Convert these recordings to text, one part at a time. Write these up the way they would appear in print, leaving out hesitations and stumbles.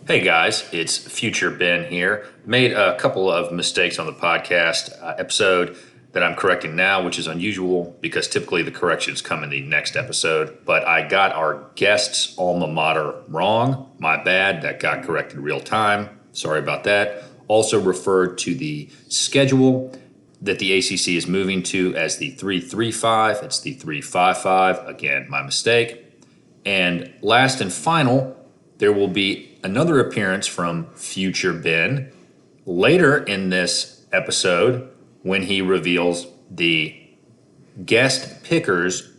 Hey guys, it's Future Ben here. Made a couple of mistakes on the podcast episode that I'm correcting now, which is unusual because typically the corrections come in the next episode. But I got our guest's alma mater wrong. My bad. That got corrected real time. Sorry about that. Also referred to the schedule that the ACC is moving to as the 3-3-5. It's the 3-5-5. Again, my mistake. And last and final, there will be another appearance from Future Ben later in this episode when he reveals the guest pickers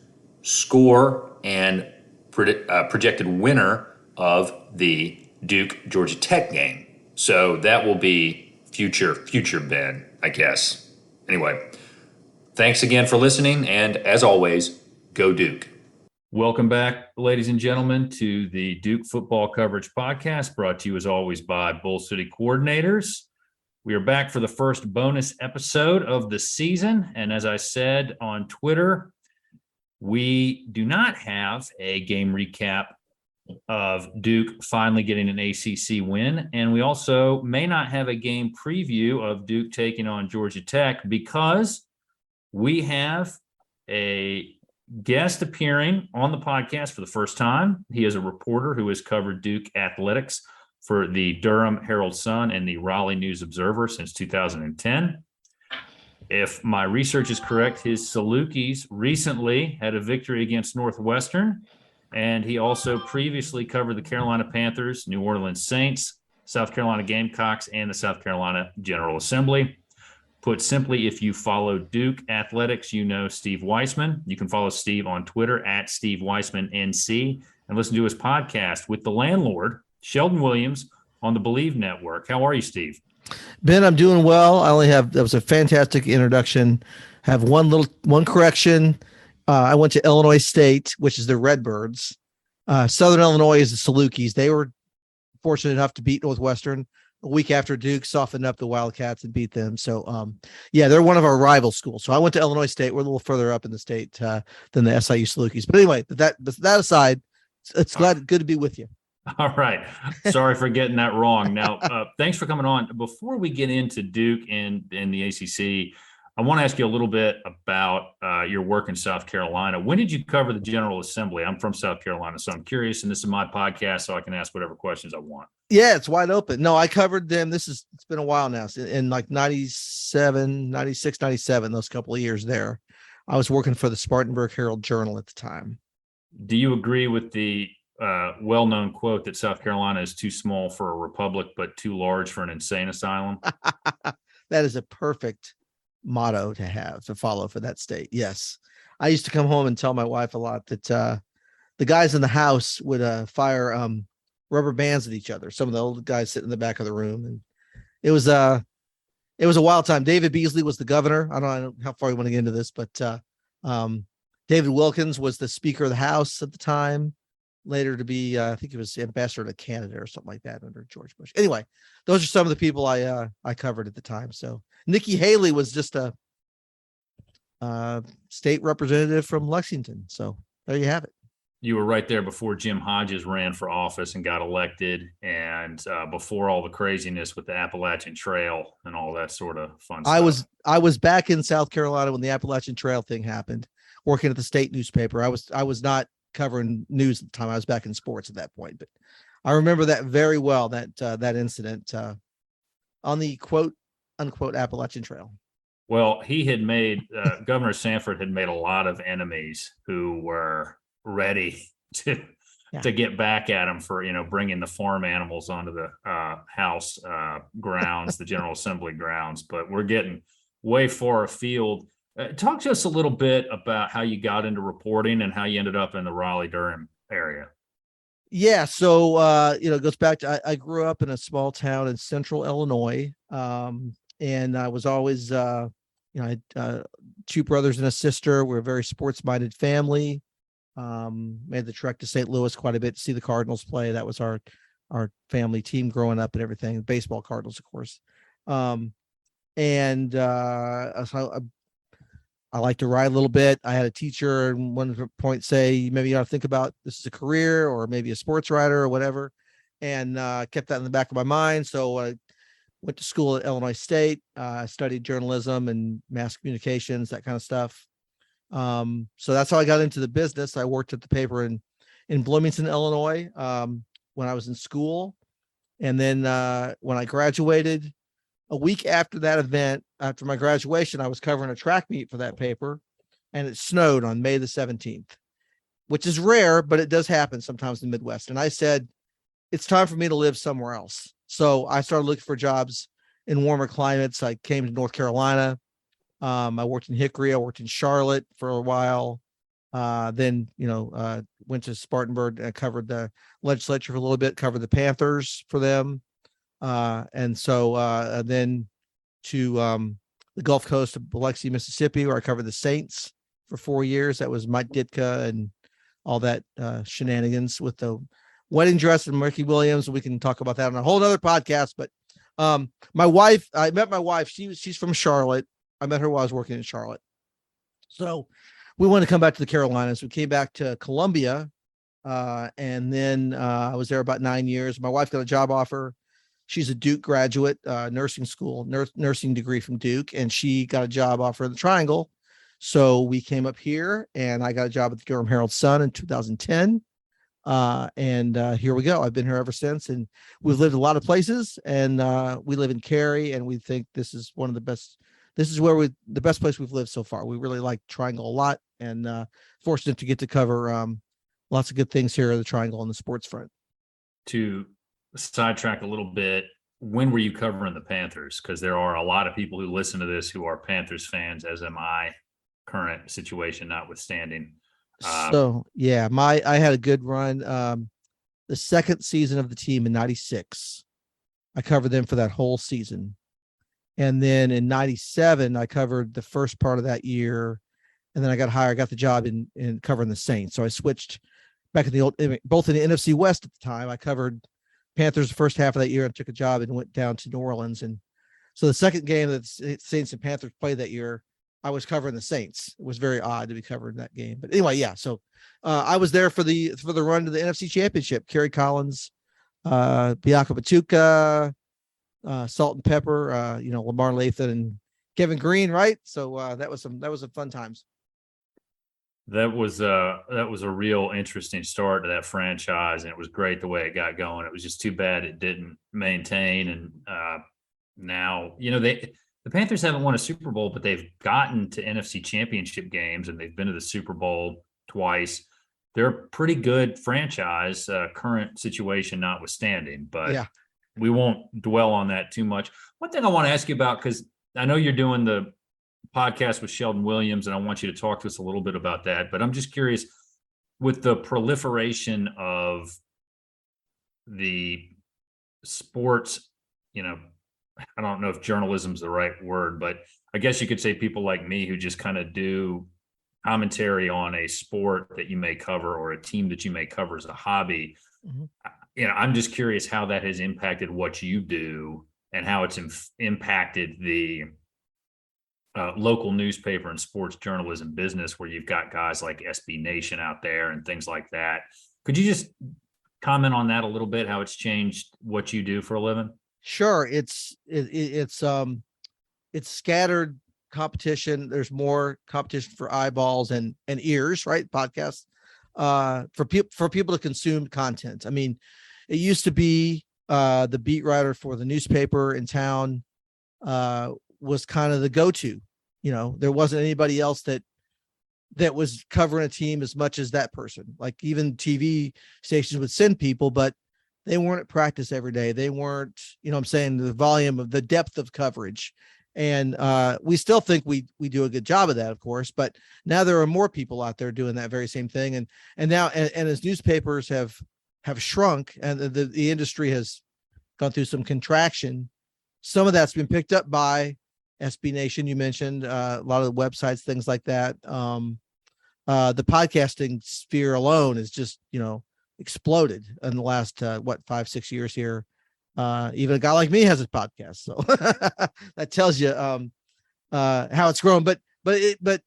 score and projected winner of the Duke Georgia Tech game. So that will be future Ben, I guess. Anyway, thanks again for listening, and as always, go Duke. Welcome back, ladies and gentlemen, to the Duke Football Coverage Podcast, brought to you as always by Bull City Coordinators. We are back for the first bonus episode of the season. And as I said on Twitter, we do not have a game recap of Duke finally getting an ACC win. And we also may not have a game preview of Duke taking on Georgia Tech because we have a guest appearing on the podcast for the first time. He is a reporter who has covered Duke athletics for the Durham Herald-Sun and the Raleigh News-Observer since 2010. If my research is correct, his Salukis recently had a victory against Northwestern, and he also previously covered the Carolina Panthers, New Orleans Saints, South Carolina Gamecocks, and the South Carolina General Assembly. Put simply, if you follow Duke athletics, you know Steve Wiseman. You can follow Steve on Twitter at Steve Wiseman NC and listen to his podcast with the landlord, Sheldon Williams, on the Believe Network. How are you, Steve? Ben, I'm doing well. That was a fantastic introduction. Have one correction. I went to Illinois State, which is the Redbirds. Southern Illinois is the Salukis. They were fortunate enough to beat Northwestern a week after Duke softened up the Wildcats and beat them. So, they're one of our rival schools. So I went to Illinois State. We're a little further up in the state than the SIU Salukis. But anyway, that aside, it's good to be with you. All right. Sorry for getting that wrong. Now, thanks for coming on. Before we get into Duke and the ACC, I want to ask you a little bit about your work in South Carolina. When did you cover the General Assembly? I'm from South Carolina, so I'm curious, and this is my podcast, so I can ask whatever questions I want. Yeah, it's wide open. No, I covered them. It's been a while now. In like 97, 96, 97, those couple of years there. I was working for the Spartanburg Herald-Journal at the time. Do you agree with the well-known quote that South Carolina is too small for a republic, but too large for an insane asylum? That is a perfect motto to follow for that state. Yes. I used to come home and tell my wife a lot that the guys in the house would fire rubber bands at each other. Some of the old guys sitting in the back of the room, and it was a wild time. David Beasley was the governor. I don't know how far you want to get into this, but David Wilkins was the Speaker of the House at the time, later to be I think he was ambassador to Canada or something like that under George Bush. Anyway, those are some of the people I covered at the time. So Nikki Haley was just a state representative from Lexington. So there you have it. You were right there before Jim Hodges ran for office and got elected, and before all the craziness with the Appalachian Trail and all that sort of fun stuff. I was back in South Carolina when the Appalachian Trail thing happened, working at the state newspaper. I was not covering news at the time. I was back in sports at that point, but I remember that very well, that incident on the quote unquote Appalachian Trail. Well, he had made Governor Sanford had made a lot of enemies who were ready to get back at him for bringing the farm animals onto the House grounds, the General Assembly grounds. But we're getting way far afield. Talk to us a little bit about how you got into reporting and how you ended up in the Raleigh-Durham area. Yeah, so it goes back to I grew up in a small town in central Illinois, and I was always I had two brothers and a sister. We're a very sports-minded family. Made the trek to St. Louis quite a bit to see the Cardinals play. That was our family team growing up and everything. Baseball Cardinals, of course. I like to write a little bit. I had a teacher at one point say, maybe you ought to think about this as a career or maybe a sports writer or whatever. and kept that in the back of my mind. So I went to school at Illinois State, studied journalism and mass communications, that kind of stuff. So that's how I got into the business. I worked at the paper in Bloomington, Illinois, when I was in school. And then when I graduated, a week after that event, after my graduation, I was covering a track meet for that paper, and it snowed on May the 17th, which is rare, but it does happen sometimes in the Midwest. And I said, it's time for me to live somewhere else. So I started looking for jobs in warmer climates. I came to North Carolina. I worked in Hickory. I worked in Charlotte for a while. Then, went to Spartanburg and covered the legislature for a little bit, covered the Panthers for them. And then to the Gulf Coast of Biloxi, Mississippi, where I covered the Saints for 4 years. That was Mike Ditka and all that shenanigans with the wedding dress and Ricky Williams. We can talk about that on a whole other podcast. But my wife, I met my wife. She's from Charlotte. I met her while I was working in Charlotte. So we wanted to come back to the Carolinas. We came back to Columbia, and then I was there about 9 years. My wife got a job offer. She's a Duke graduate, nursing school, nursing degree from Duke, and she got a job offer in the Triangle. So we came up here, and I got a job at the Durham Herald Sun in 2010. And here we go. I've been here ever since, and we've lived a lot of places, and we live in Cary, and we think this is one of the best. This is where the best place we've lived so far. We really like Triangle a lot, and fortunate to get to cover lots of good things here at the Triangle on the sports front. To sidetrack a little bit, when were you covering the Panthers? Because there are a lot of people who listen to this who are Panthers fans, as am I, current situation notwithstanding. I had a good run. The second season of the team in 96, I covered them for that whole season. And then in 97, I covered the first part of that year. And then I got hired, got the job in covering the Saints. So I switched back in both in the NFC West at the time. I covered Panthers the first half of that year and took a job and went down to New Orleans. And so the second game that the Saints and Panthers played that year, I was covering the Saints. It was very odd to be covering that game. But anyway, yeah. So I was there for the run to the NFC Championship. Kerry Collins, Bianca Batuka, Salt and Pepper, Lamar Lathan and Kevin Green, right? So that was some fun times. That was a real interesting start to that franchise, and it was great the way it got going. It was just too bad it didn't maintain. And now, the Panthers haven't won a Super Bowl, but they've gotten to NFC Championship games, and they've been to the Super Bowl twice. They're a pretty good franchise, current situation notwithstanding. But yeah, we won't dwell on that too much. One thing I want to ask you about, because I know you're doing the podcast with Sheldon Williams, and I want you to talk to us a little bit about that. But I'm just curious, with the proliferation of the sports, I don't know if journalism is the right word, but I guess you could say people like me who just kind of do commentary on a sport that you may cover or a team that you may cover as a hobby. Mm-hmm. I'm just curious how that has impacted what you do and how it's impacted the local newspaper and sports journalism business, where you've got guys like SB Nation out there and things like that. Could you just comment on that a little bit, how it's changed what you do for a living? Sure. It's scattered competition. There's more competition for eyeballs and ears, right? Podcasts, for people to consume content. I mean, it used to be the beat writer for the newspaper in town was kind of the go-to. There wasn't anybody else that was covering a team as much as that person. Like, even TV stations would send people, but they weren't at practice every day. They weren't, the volume of the depth of coverage. And we still think we do a good job of that, of course, but now there are more people out there doing that very same thing. And now, as newspapers have shrunk and the industry has gone through some contraction, some of that's been picked up by SB Nation. You mentioned a lot of the websites, things like that. The podcasting sphere alone is just, exploded in the last 5-6 years here. Even a guy like me has a podcast, so that tells you how it's grown. But the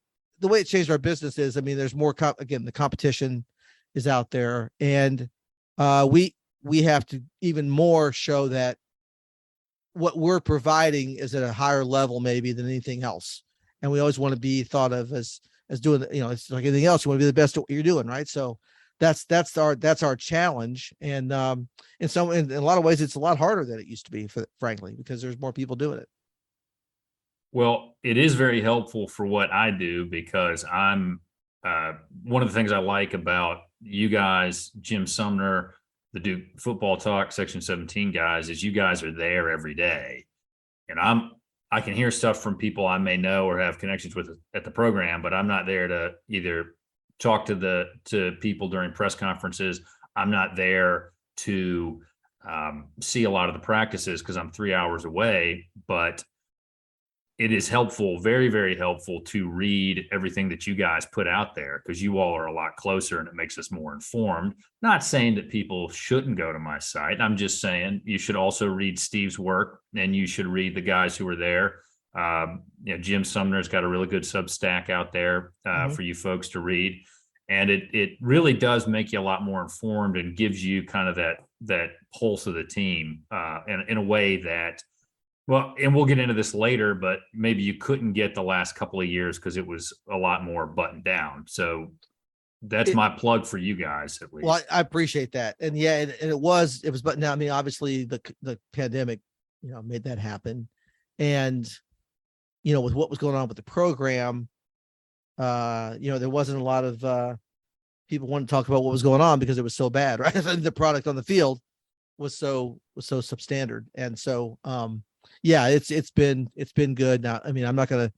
way it changed our business is, there's more. The competition is out there, and we we have to even more show that what we're providing is at a higher level maybe than anything else. And we always want to be thought of as doing, it's like anything else. You want to be the best at what you're doing, right? So that's our challenge. And in a lot of ways, it's a lot harder than it used to be, frankly, because there's more people doing it. Well, it is very helpful for what I do, because I'm one of the things I like about you guys, Jim Sumner, the Duke Football Talk Section 17 guys, is you guys are there every day. And I can hear stuff from people I may know or have connections with at the program, but I'm not there to either talk to people during press conferences. I'm not there to see a lot of the practices because I'm 3 hours away, but it is helpful, very, very helpful to read everything that you guys put out there, because you all are a lot closer and it makes us more informed. Not saying that people shouldn't go to my site. I'm just saying you should also read Steve's work, and you should read the guys who are there. Jim Sumner's got a really good Substack out there for you folks to read. And it really does make you a lot more informed and gives you kind of that pulse of the team in a way that, well, and we'll get into this later, but maybe you couldn't get the last couple of years because it was a lot more buttoned down. So that's my plug for you guys, at least. Well, I appreciate that. And yeah, and it was buttoned down. I mean, obviously the pandemic, made that happen. And, with what was going on with the program, there wasn't a lot of people wanting to talk about what was going on because it was so bad, right? The product on the field was so substandard. And so, yeah, it's been good. Now, I mean, I'm not going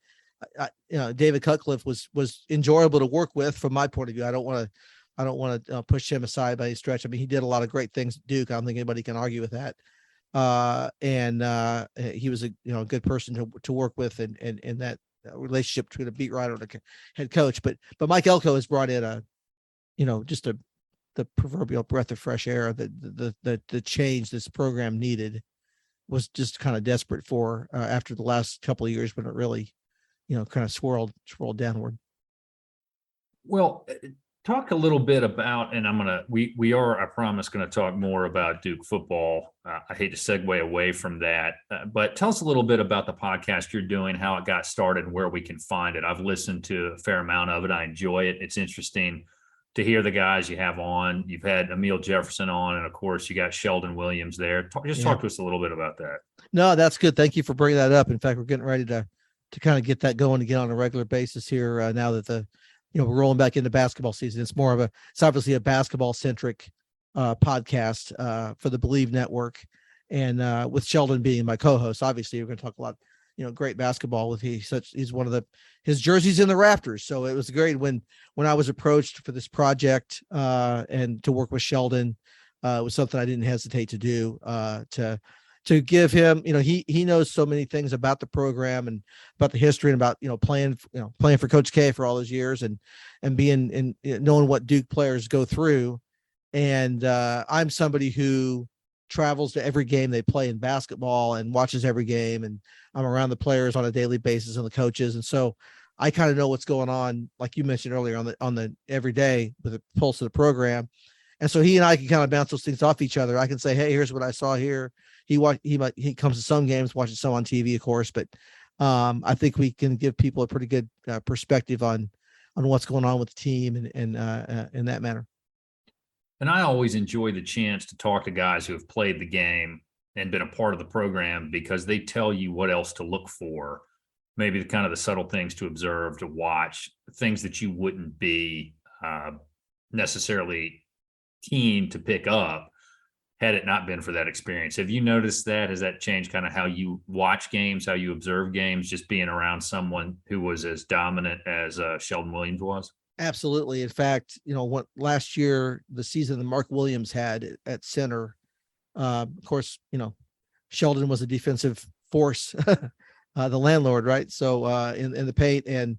to, David Cutcliffe was enjoyable to work with from my point of view. I don't want to push him aside by any stretch. I mean, he did a lot of great things at Duke. I don't think anybody can argue with that. And he was a good person to work with, and that relationship between a beat writer and a head coach. But Mike Elko has brought in just the proverbial breath of fresh air that the change this program needed was just kind of desperate for after the last couple of years when it really, kind of swirled downward. Well, talk a little bit about, and we are, I promise, going to talk more about Duke football. I hate to segue away from that, but tell us a little bit about the podcast you're doing, how it got started, and where we can find it. I've listened to a fair amount of it. I enjoy it. It's interesting to hear the guys you have on. You've had Emil Jefferson on, and of course you got Sheldon Williams there. Talk to us a little bit about that. No, that's good. Thank you for bringing that up. In fact, we're getting ready to kind of get that going again on a regular basis here now that we're rolling back into basketball season. It's obviously a basketball centric podcast for the Believe Network, and with Sheldon being my co-host. Obviously, we're going to talk a lot, great basketball with he's one of his jerseys in the rafters. So it was great when I was approached for this project and to work with Sheldon. It was something I didn't hesitate to do to give him, he knows so many things about the program and about the history and about, playing for Coach K for all those years and being and knowing what Duke players go through. And I'm somebody who travels to every game they play in basketball and watches every game, and I'm around the players on a daily basis and the coaches. And so I kind of know what's going on, like you mentioned earlier, on the every day with the pulse of the program. And so he and I can kind of bounce those things off each other. I can say, hey, here's what I saw here. He comes to some games, watches some on TV, of course, but I think we can give people a pretty good perspective on what's going on with the team and in that manner. And I always enjoy the chance to talk to guys who have played the game and been a part of the program, because they tell you what else to look for, maybe the subtle things to observe, to watch, things that you wouldn't be necessarily keen to pick up had it not been for that experience. Have you noticed that? Has that changed kind of how you watch games, how you observe games, just being around someone who was as dominant as Sheldon Williams was? Absolutely. In fact, what last year, the season that Mark Williams had at center, of course, Sheldon was a defensive force, the landlord, right? So in the paint, and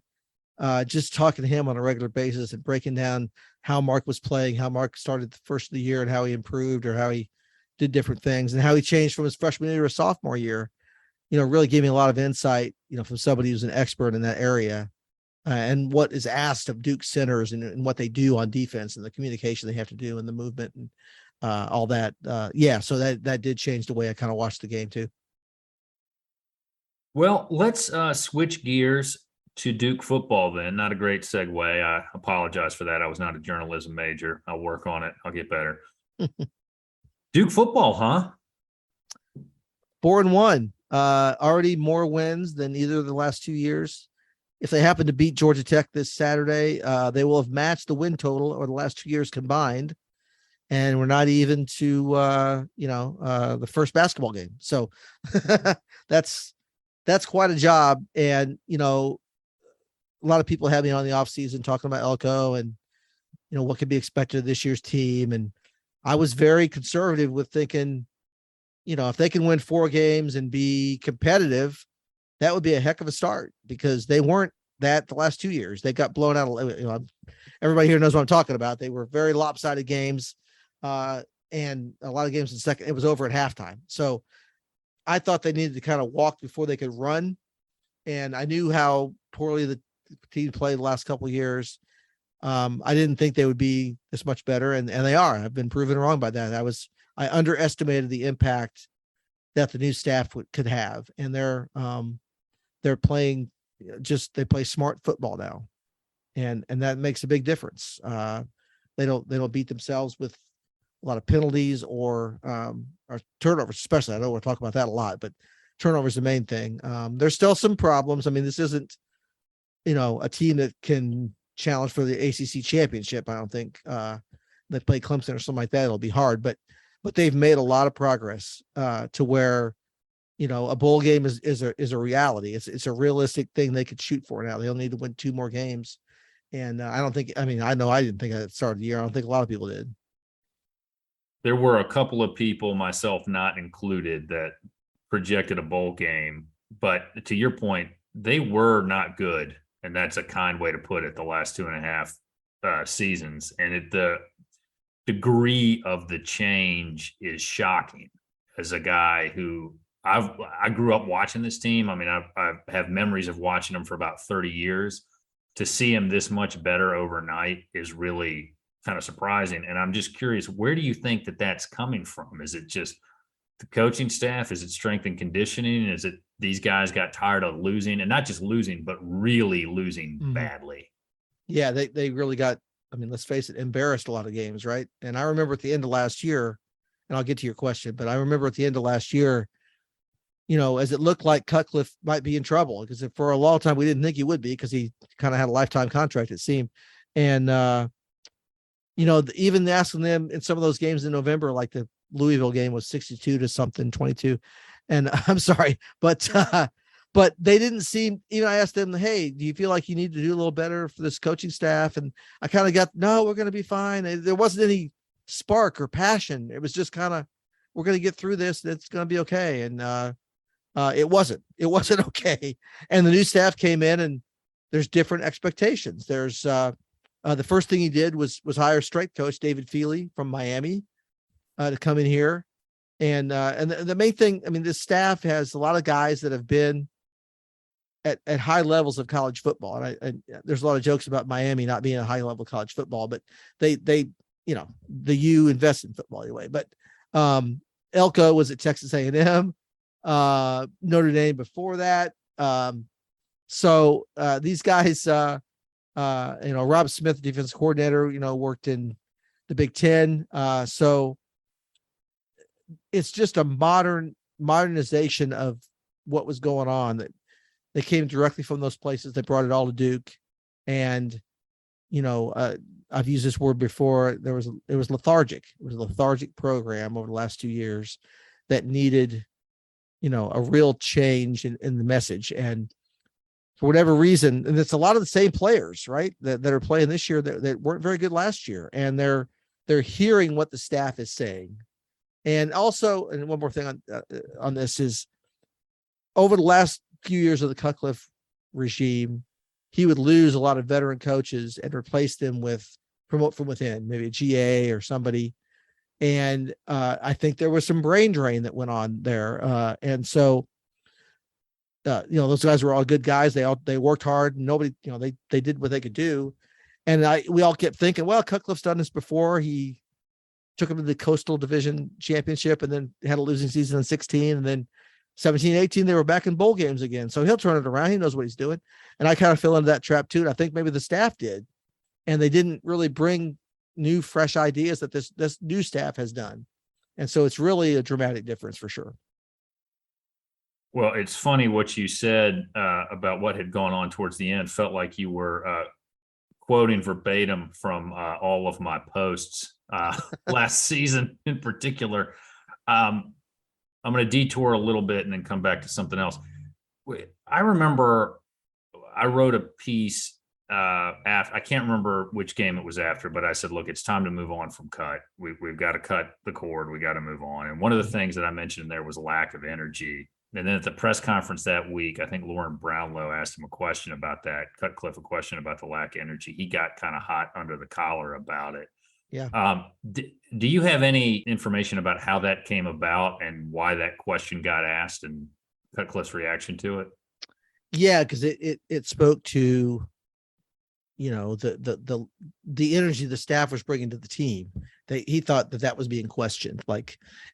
just talking to him on a regular basis and breaking down how Mark was playing, how Mark started the first of the year and how he improved or how he did different things and how he changed from his freshman year to sophomore year, really gave me a lot of insight, from somebody who's an expert in that area. And what is asked of Duke centers and what they do on defense and the communication they have to do and the movement. And all that. Yeah, so that did change the way I kind of watched the game too. Well, let's switch gears to Duke football then. Not a great segue. I apologize for that. I was not a journalism major. I'll work on it. I'll get better. Duke football, huh? 4-1. Already more wins than either of the last 2 years. If they happen to beat Georgia Tech this Saturday, they will have matched the win total over the last 2 years combined. And we're not even to the first basketball game. So that's quite a job. And a lot of people have me on the offseason talking about Elko and what could be expected of this year's team. And I was very conservative with thinking, if they can win 4 games and be competitive, that would be a heck of a start, because they weren't that the last 2 years. They got blown out. Everybody here knows what I'm talking about. They were very lopsided games, and a lot of games in second, it was over at halftime. So I thought they needed to kind of walk before they could run. And I knew how poorly the team played the last couple of years. I didn't think they would be this much better, and they are. I've been proven wrong by that. I underestimated the impact that the new staff could have, and they're playing they play smart football now, and that makes a big difference. They don't beat themselves with a lot of penalties or turnovers, especially. I know we're talking about that a lot, but turnovers is the main thing. There's still some problems. I mean, this isn't a team that can challenge for the ACC championship. I don't think they play Clemson or something like that. It'll be hard, but they've made a lot of progress to where, a bowl game is a reality. It's a realistic thing they could shoot for now. They'll need to win 2 more games. And I know I didn't think at the start of the year. I don't think a lot of people did. There were a couple of people, myself not included, that projected a bowl game. But to your point, they were not good. And that's a kind way to put it, the last 2.5 seasons. And the degree of the change is shocking. As a guy who I grew up watching this team. I mean, I have memories of watching them for about 30 years. To see him this much better overnight is really kind of surprising. And I'm just curious, where do you think that that's coming from? Is it just the coaching staff? Is it strength and conditioning? Is it these guys got tired of losing, and not just losing, but really losing badly? Yeah, they really got, let's face it, embarrassed a lot of games, right? And I remember at the end of last year, and I'll get to your question, but I remember at the end of last year, as it looked like Cutcliffe might be in trouble, because for a long time we didn't think he would be, because he kind of had a lifetime contract, it seemed. And, even asking them in some of those games in November, like the Louisville game was 62 to something, 22. And I'm sorry, but they didn't seem, even I asked them, hey, do you feel like you need to do a little better for this coaching staff? And I kind of got, no, we're going to be fine. There wasn't any spark or passion. It was just kind of, we're going to get through this. It's going to be okay. And it wasn't okay. And the new staff came in, and there's different expectations. There's the first thing he did was hire strength coach David Feely from Miami to come in here. And the main thing, this staff has a lot of guys that have been at high levels of college football. And there's a lot of jokes about Miami not being a high level college football, but they the U invest in football anyway. But Elko was at Texas A&M, Notre Dame before that. So these guys, Rob Smith, defense coordinator, worked in the Big Ten. So it's just a modernization of what was going on, that they came directly from those places. They brought it all to Duke. And, I've used this word before. It was lethargic. It was a lethargic program over the last 2 years that needed, a real change in the message. And for whatever reason, and it's a lot of the same players, right, that are playing this year that weren't very good last year. And they're hearing what the staff is saying. And also, and one more thing on this is, over the last few years of the Cutcliffe regime, he would lose a lot of veteran coaches and replace them with promote from within, maybe a GA or somebody. And I think there was some brain drain that went on there. And so, those guys were all good guys. They worked hard. Nobody, they did what they could do. And we all kept thinking, well, Cutcliffe's done this before. He took them to the Coastal Division Championship, and then had a losing season in 16, and then 17, 18, they were back in bowl games again. So he'll turn it around. He knows what he's doing. And I kind of fell into that trap too. And I think maybe the staff did, and they didn't really bring new, fresh ideas that this new staff has done. And so it's really a dramatic difference for sure. Well, it's funny what you said about what had gone on towards the end. Felt like you were quoting verbatim from all of my posts last season in particular. I'm going to detour a little bit and then come back to something else. I remember I wrote a piece after, I can't remember which game it was after, but I said, look, it's time to move on from cut. We've got to cut the cord. We got to move on. And one of the things that I mentioned there was lack of energy. And then at the press conference that week, I think Lauren Brownlow asked him a question about that, Cutcliffe a question about the lack of energy. He got kind of hot under the collar about it. Yeah. Do you have any information about how that came about and why that question got asked and Cutcliffe's reaction to it? Yeah, because it spoke to, the energy the staff was bringing to the team. He thought that was being questioned,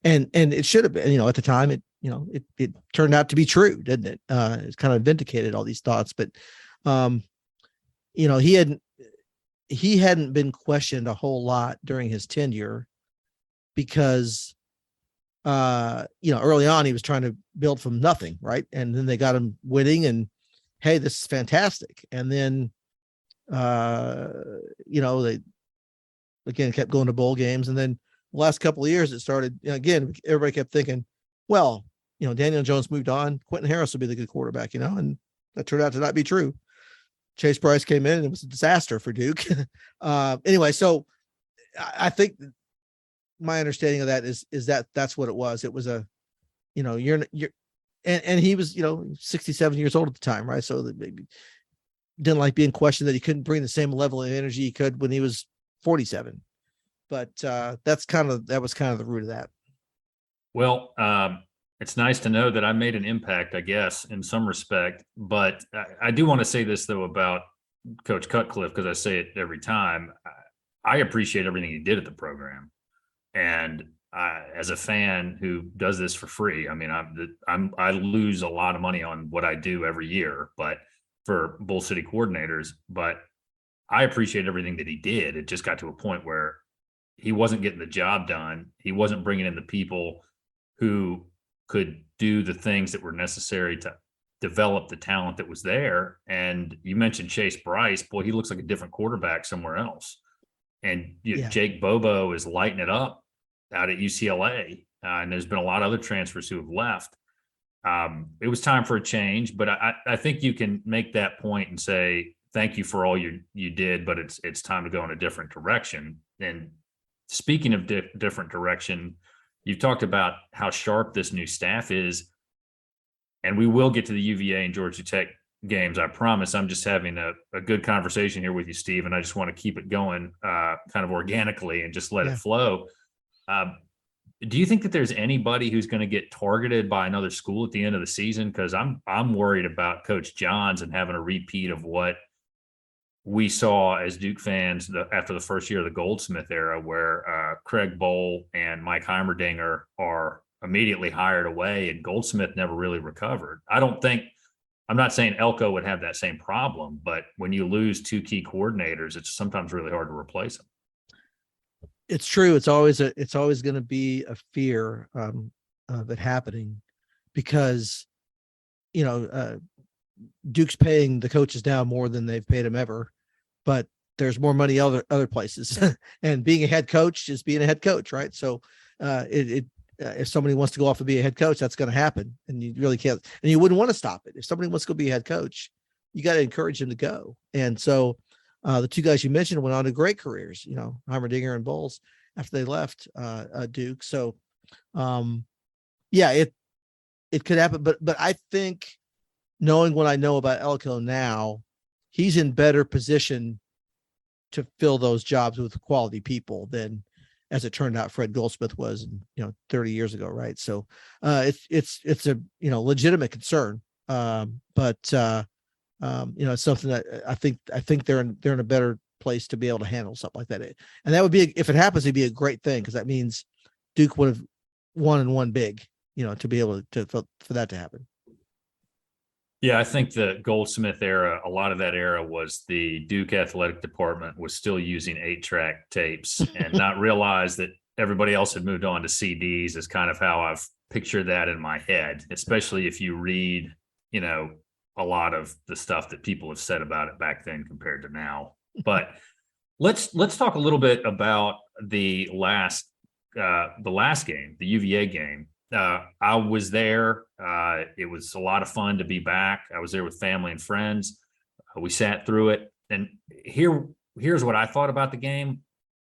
and it should have been. At the time, it turned out to be true, didn't it? It kind of vindicated all these thoughts, but he hadn't been questioned a whole lot during his tenure because, early on he was trying to build from nothing. Right. And then they got him winning and, hey, this is fantastic. And then, they again kept going to bowl games. And then the last couple of years it started, again, everybody kept thinking, well, Daniel Jones moved on. Quentin Harris will be the good quarterback, and that turned out to not be true. Chase Bryce came in and it was a disaster for Duke. Anyway, so I think my understanding of that is that that's what it was. It was and he was, 67 years old at the time, right? So that maybe didn't like being questioned that he couldn't bring the same level of energy he could when he was 47. But that was kind of the root of that. Well, it's nice to know that I made an impact, I guess, in some respect. But I do want to say this, though, about Coach Cutcliffe, because I say it every time. I appreciate everything he did at the program. And as a fan who does this for free, I mean, I lose a lot of money on what I do every year, but for Bull City coordinators. But I appreciate everything that he did. It just got to a point where he wasn't getting the job done. He wasn't bringing in the people who could do the things that were necessary to develop the talent that was there. And you mentioned Chase Bryce. Boy, he looks like a different quarterback somewhere else. And Jake Bobo is lighting it up out at UCLA. And there's been a lot of other transfers who have left. It was time for a change, but I think you can make that point and say, thank you for all you did, but it's time to go in a different direction. And speaking of different direction, you've talked about how sharp this new staff is, and we will get to the UVA and Georgia Tech games. I promise. I'm just having a good conversation here with you, Steve, and I just want to keep it going kind of organically and just let it flow. Do you think that there's anybody who's going to get targeted by another school at the end of the season? Because I'm worried about Coach Johns and having a repeat of what we saw as Duke fans after the first year of the Goldsmith era, where Craig Bowl and Mike Heimerdinger are immediately hired away, and Goldsmith never really recovered. I'm not saying Elko would have that same problem, but when you lose two key coordinators, it's sometimes really hard to replace them. It's true. It's always going to be a fear of it happening because, Duke's paying the coaches now more than they've paid them ever, but there's more money other places. And being a head coach is being a head coach, right? So if somebody wants to go off and be a head coach, that's going to happen, and you really can't. And you wouldn't want to stop it. If somebody wants to go be a head coach, you got to encourage them to go. And so the two guys you mentioned went on to great careers, Heimerdinger and Bowles, after they left Duke. So it could happen, but I think, knowing what I know about Elko now, he's in better position to fill those jobs with quality people than, as it turned out, Fred Goldsmith was, 30 years ago. Right. So it's a, legitimate concern. But it's something that I think they're in a better place to be able to handle something like that. And that would be, if it happens, it'd be a great thing, because that means Duke would have won big, to be able to for that to happen. Yeah, I think the Goldsmith era, a lot of that era was the Duke athletic department was still using 8-track tapes and not realize that everybody else had moved on to CDs, is kind of how I've pictured that in my head, especially if you read, a lot of the stuff that people have said about it back then compared to now. But let's talk a little bit about the last game, the UVA game. I was there. It was a lot of fun to be back. I was there with family and friends. We sat through it. And here's what I thought about the game.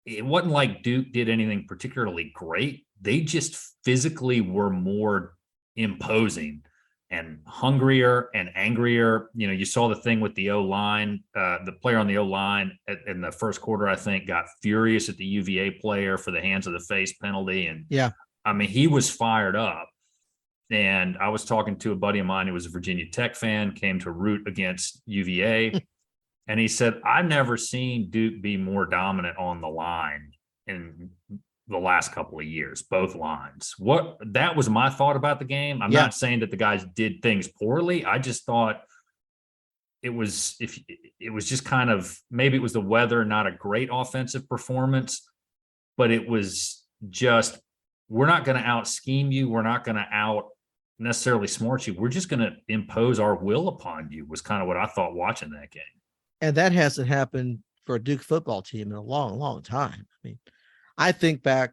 It wasn't like Duke did anything particularly great. They just physically were more imposing and hungrier and angrier. You saw the thing with the O-line. The player on the O-line in the first quarter, I think, got furious at the UVA player for the hands of the face penalty. And yeah, I mean, he was fired up. And I was talking to a buddy of mine who was a Virginia Tech fan, came to root against UVA. And he said, I've never seen Duke be more dominant on the line in the last couple of years, both lines. That was my thought about the game. I'm not saying that the guys did things poorly. I just thought it was just kind of, maybe it was the weather, not a great offensive performance, but it was just, we're not going to out scheme you. We're not going to out necessarily smart you. We're just going to impose our will upon you, was kind of what I thought watching that game. And that hasn't happened for a Duke football team in a long, long time. I mean, I think back,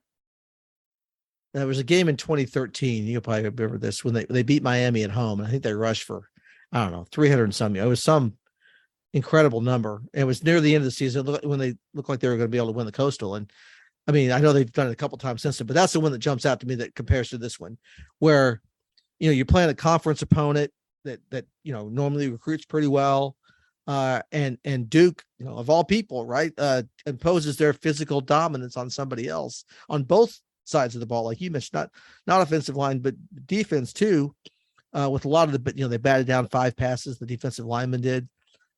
there was a game in 2013. You'll probably remember this, when they beat Miami at home. And I think they rushed for, 300 and something. It was some incredible number. It was near the end of the season when they looked like they were going to be able to win the Coastal. And I mean, I know they've done it a couple times since then, but that's the one that jumps out to me that compares to this one, where, you're playing a conference opponent that normally recruits pretty well. And Duke, of all people, right, imposes their physical dominance on somebody else on both sides of the ball, like you mentioned, not offensive line, but defense too. With a lot of they batted down 5 passes, the defensive lineman did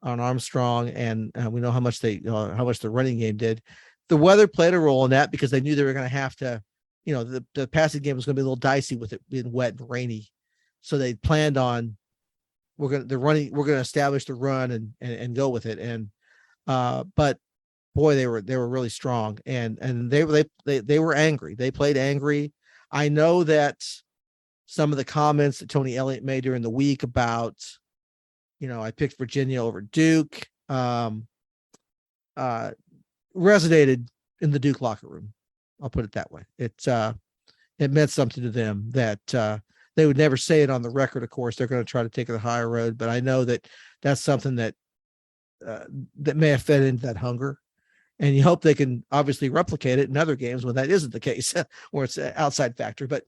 on Armstrong, and we know how much how much the running game did. The weather played a role in that, because they knew they were going to have to, the passing game was going to be a little dicey with it being wet and rainy, so they planned on, we're going to establish the run and go with it. And but boy, they were really strong, and they were angry. They played angry. I know that some of the comments that Tony Elliott made during the week about, I picked Virginia over Duke, resonated in the Duke locker room. I'll put it that way. It meant something to them that they would never say it on the record. Of course, they're going to try to take the higher road, but I know that that's something that may have fed into that hunger, and you hope they can obviously replicate it in other games when that isn't the case, where it's an outside factor. But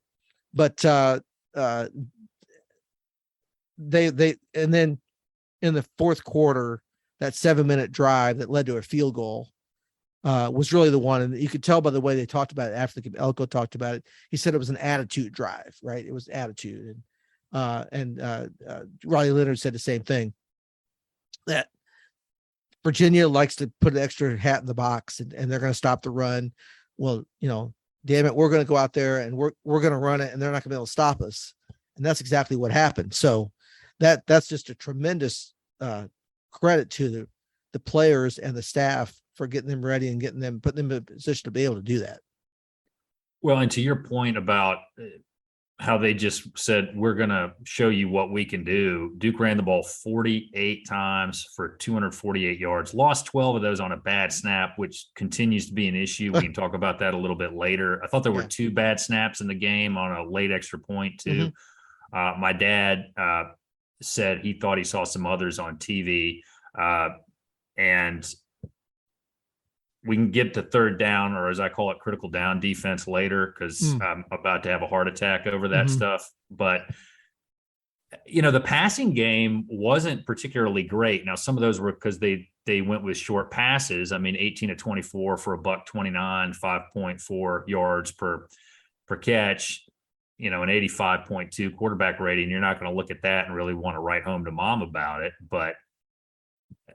they and then in the fourth quarter, that 7-minute drive that led to a field goal was really the one. And you could tell by the way they talked about it after Elko talked about it. He said it was an attitude drive, right? It was attitude. And Riley Leonard said the same thing, that Virginia likes to put an extra hat in the box, and they're going to stop the run. Well, damn it, we're going to go out there and we're going to run it, and they're not going to be able to stop us. And that's exactly what happened. So that's just a tremendous credit to the players and the staff for getting them ready and putting them in a position to be able to do that. Well, and to your point about how they just said, we're going to show you what we can do. Duke ran the ball 48 times for 248 yards, lost 12 of those on a bad snap, which continues to be an issue. We can talk about that a little bit later. I thought there were 2 bad snaps in the game on a late extra point too. Mm-hmm. My dad said he thought he saw some others on TV, and we can get to third down, or as I call it, critical down defense later, because I'm about to have a heart attack over that stuff. But, the passing game wasn't particularly great. Now, some of those were because they went with short passes. I mean, 18 to 24 for $129, 5.4 yards per catch, an 85.2 quarterback rating. You're not going to look at that and really want to write home to mom about it. But,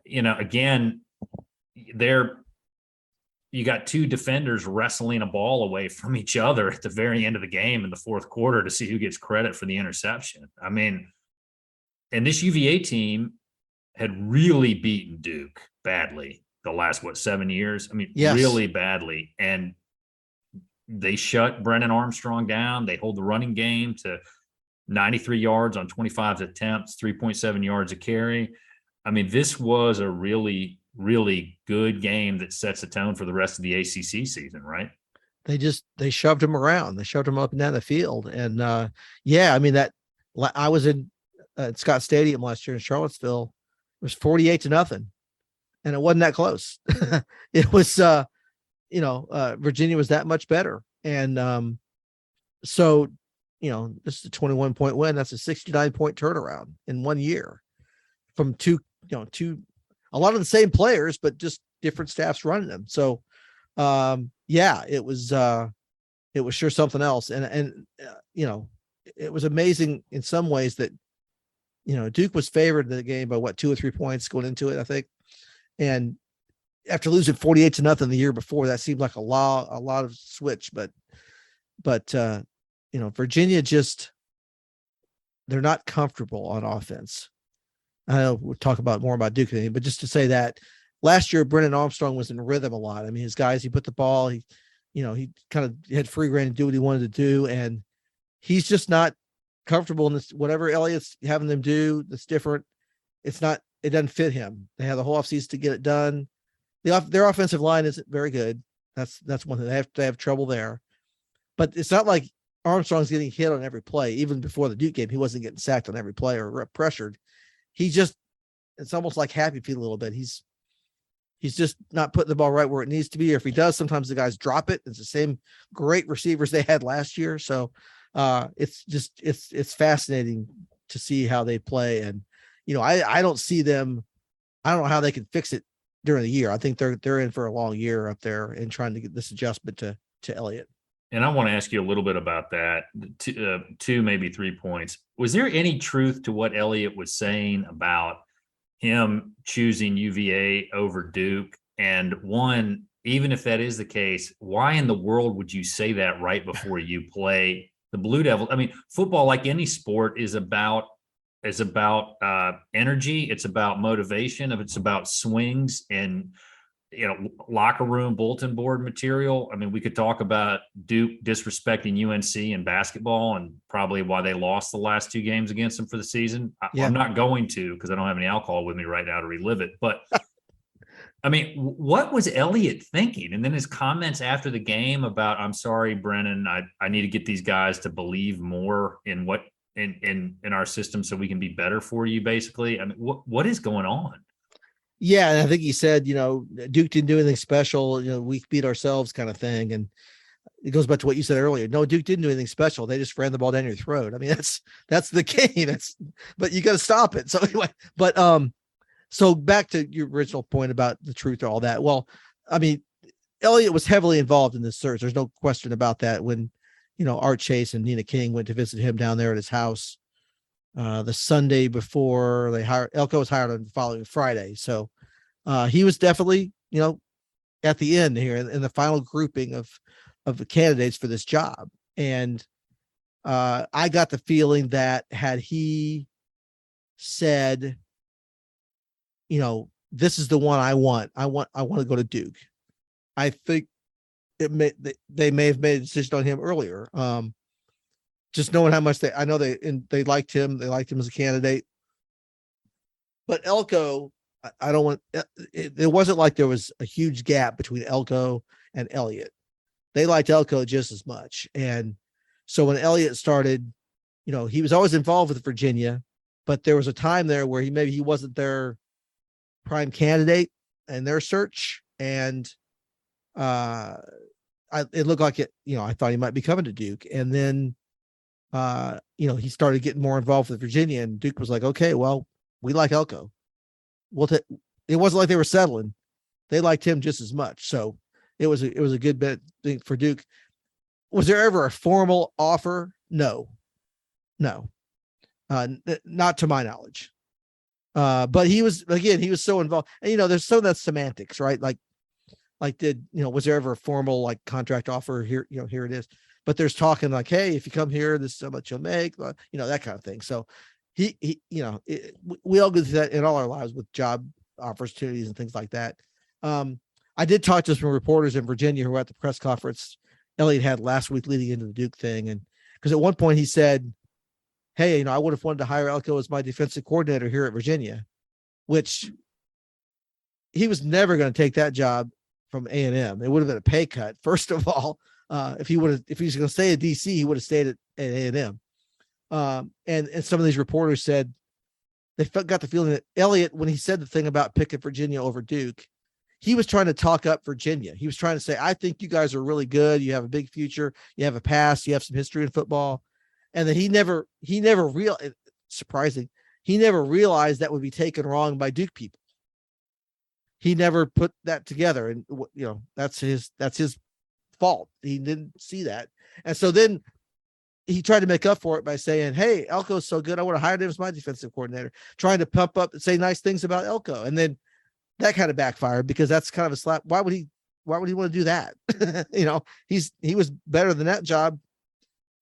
again, you got two defenders wrestling a ball away from each other at the very end of the game in the fourth quarter to see who gets credit for the interception. I mean, and this UVA team had really beaten Duke badly the last, 7 years? I mean, Yes. really badly. And they shut Brennan Armstrong down. They hold the running game to 93 yards on 25 attempts, 3.7 yards a carry. I mean, this was a really, really good game that sets the tone for the rest of the ACC season, right? They shoved him around. They shoved him up and down the field. And I mean, I was in Scott Stadium last year in Charlottesville. It was 48-0. And it wasn't that close. It was, Virginia was that much better. And so, this is a 21-point win. That's a 69-point turnaround in 1 year from two, a lot of the same players, but just different staffs running them. So, it was sure something else. And it was amazing in some ways that, Duke was favored in the game by 2 or 3 points going into it, I think. And after losing 48-0 the year before, that seemed like a lot of switch, but Virginia they're not comfortable on offense. I know we'll talk more about Duke, but just to say that last year, Brennan Armstrong was in rhythm a lot. I mean, his guys, he put the ball, he kind of had free reign to do what he wanted to do. And he's just not comfortable in this, whatever Elliott's having them do that's different. It doesn't fit him. They have the whole offseason to get it done. Their offensive line isn't very good. That's one thing. They have trouble there. But it's not like Armstrong's getting hit on every play. Even before the Duke game, he wasn't getting sacked on every play or pressured. It's almost like Happy Feet a little bit. He's just not putting the ball right where it needs to be. Or if he does, sometimes the guys drop it. It's the same great receivers they had last year. So it's fascinating to see how they play. And, I don't see them. I don't know how they can fix it during the year. I think they're in for a long year up there and trying to get this adjustment to Elliott. And I want to ask you a little bit about that. 2, maybe 3 points. Was there any truth to what Elliott was saying about him choosing UVA over Duke? And one, even if that is the case, why in the world would you say that right before you play the Blue Devils? I mean, football, like any sport, is about energy. It's about motivation. It's about swings and locker room bulletin board material. I mean, we could talk about Duke disrespecting UNC in basketball and probably why they lost the last 2 games against them for the season. I'm not going to, because I don't have any alcohol with me right now to relive it. But I mean, what was Elliott thinking? And then his comments after the game about, "I'm sorry, Brennan, I need to get these guys to believe more in what in our system so we can be better for you," basically. I mean, what is going on? Yeah, and I think he said, Duke didn't do anything special. We beat ourselves, kind of thing. And it goes back to what you said earlier. No, Duke didn't do anything special. They just ran the ball down your throat. I mean, that's the game. But you got to stop it. So anyway, so back to your original point about the truth of all that. Well, I mean, Elliott was heavily involved in this search. There's no question about that. When Art Chase and Nina King went to visit him down there at his house the Sunday before Elko was hired on the following Friday. So he was definitely, at the end here in the final grouping of the candidates for this job. And I got the feeling that had he said, this is the one I want to go to Duke, I think they may have made a decision on him earlier. Just knowing how much they liked him. They liked him as a candidate. But Elko, it wasn't like there was a huge gap between Elko and Elliott. They liked Elko just as much. And so when Elliott started, he was always involved with Virginia, but there was a time there where he wasn't their prime candidate in their search. And it looked like it, I thought he might be coming to Duke. And then he started getting more involved with Virginia, and Duke was like, okay, well, we like Elko. It wasn't like they were settling. They liked him just as much. So it was a good bet for Duke. Was there ever a formal offer? No, not to my knowledge. But he was so involved, and there's some of that semantics, right? Like was there ever a formal like contract offer here? Here it is. But there's talking like, hey, if you come here, this is how much you'll make, that kind of thing. So we all go through that in all our lives with job opportunities and things like that. I did talk to some reporters in Virginia who were at the press conference Elliott had last week leading into the Duke thing. And because at one point he said, hey, I would have wanted to hire Elko as my defensive coordinator here at Virginia, which he was never going to take that job from A&M. It would have been a pay cut. First of all, if he was going to stay at DC, he would have stayed at A&M. And some of these reporters said they got the feeling that Elliott, when he said the thing about picking Virginia over Duke, he was trying to talk up Virginia. He was trying to say, I think you guys are really good. You have a big future. You have a past. You have some history in football. And then he never surprising. He never realized that would be taken wrong by Duke people. He never put that together. And, that's his fault. He didn't see that. And so then he tried to make up for it by saying, hey, Elko's so good. I would have hired him as my defensive coordinator, trying to pump up and say nice things about Elko. And then that kind of backfired because that's kind of a slap. Why would he want to do that? He was better than that job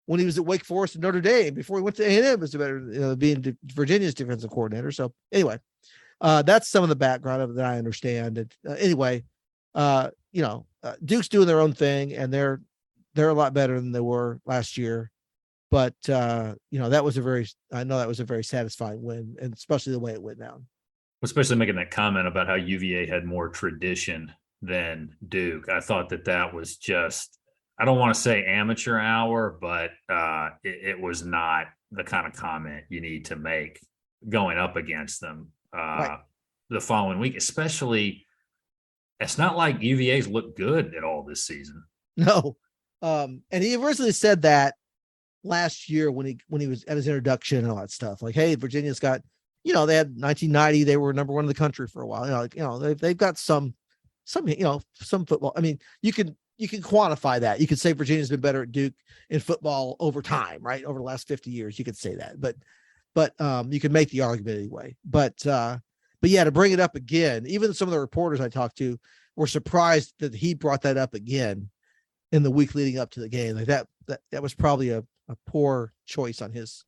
when he was at Wake Forest and Notre Dame. Before he went to A&M, was better being Virginia's defensive coordinator. So anyway, that's some of the background of it that I understand. And Duke's doing their own thing, and they're a lot better than they were last year. But that was a very satisfying win, and especially the way it went down. Especially making that comment about how UVA had more tradition than Duke. I thought that was just, I don't want to say amateur hour, but it was not the kind of comment you need to make going up against them right. The following week, especially. It's not like UVA's looked good at all this season. No. And he originally said that last year when he was at his introduction and all that stuff, like, hey, Virginia's got, they had 1990, they were number one in the country for a while. They've got some football. I mean, you can quantify that. You could say Virginia's been better at Duke in football over time, right? Over the last 50 years, you could say that, but you can make the argument anyway. But yeah, to bring it up again, even some of the reporters I talked to were surprised that he brought that up again in the week leading up to the game. Like that was probably a poor choice on his,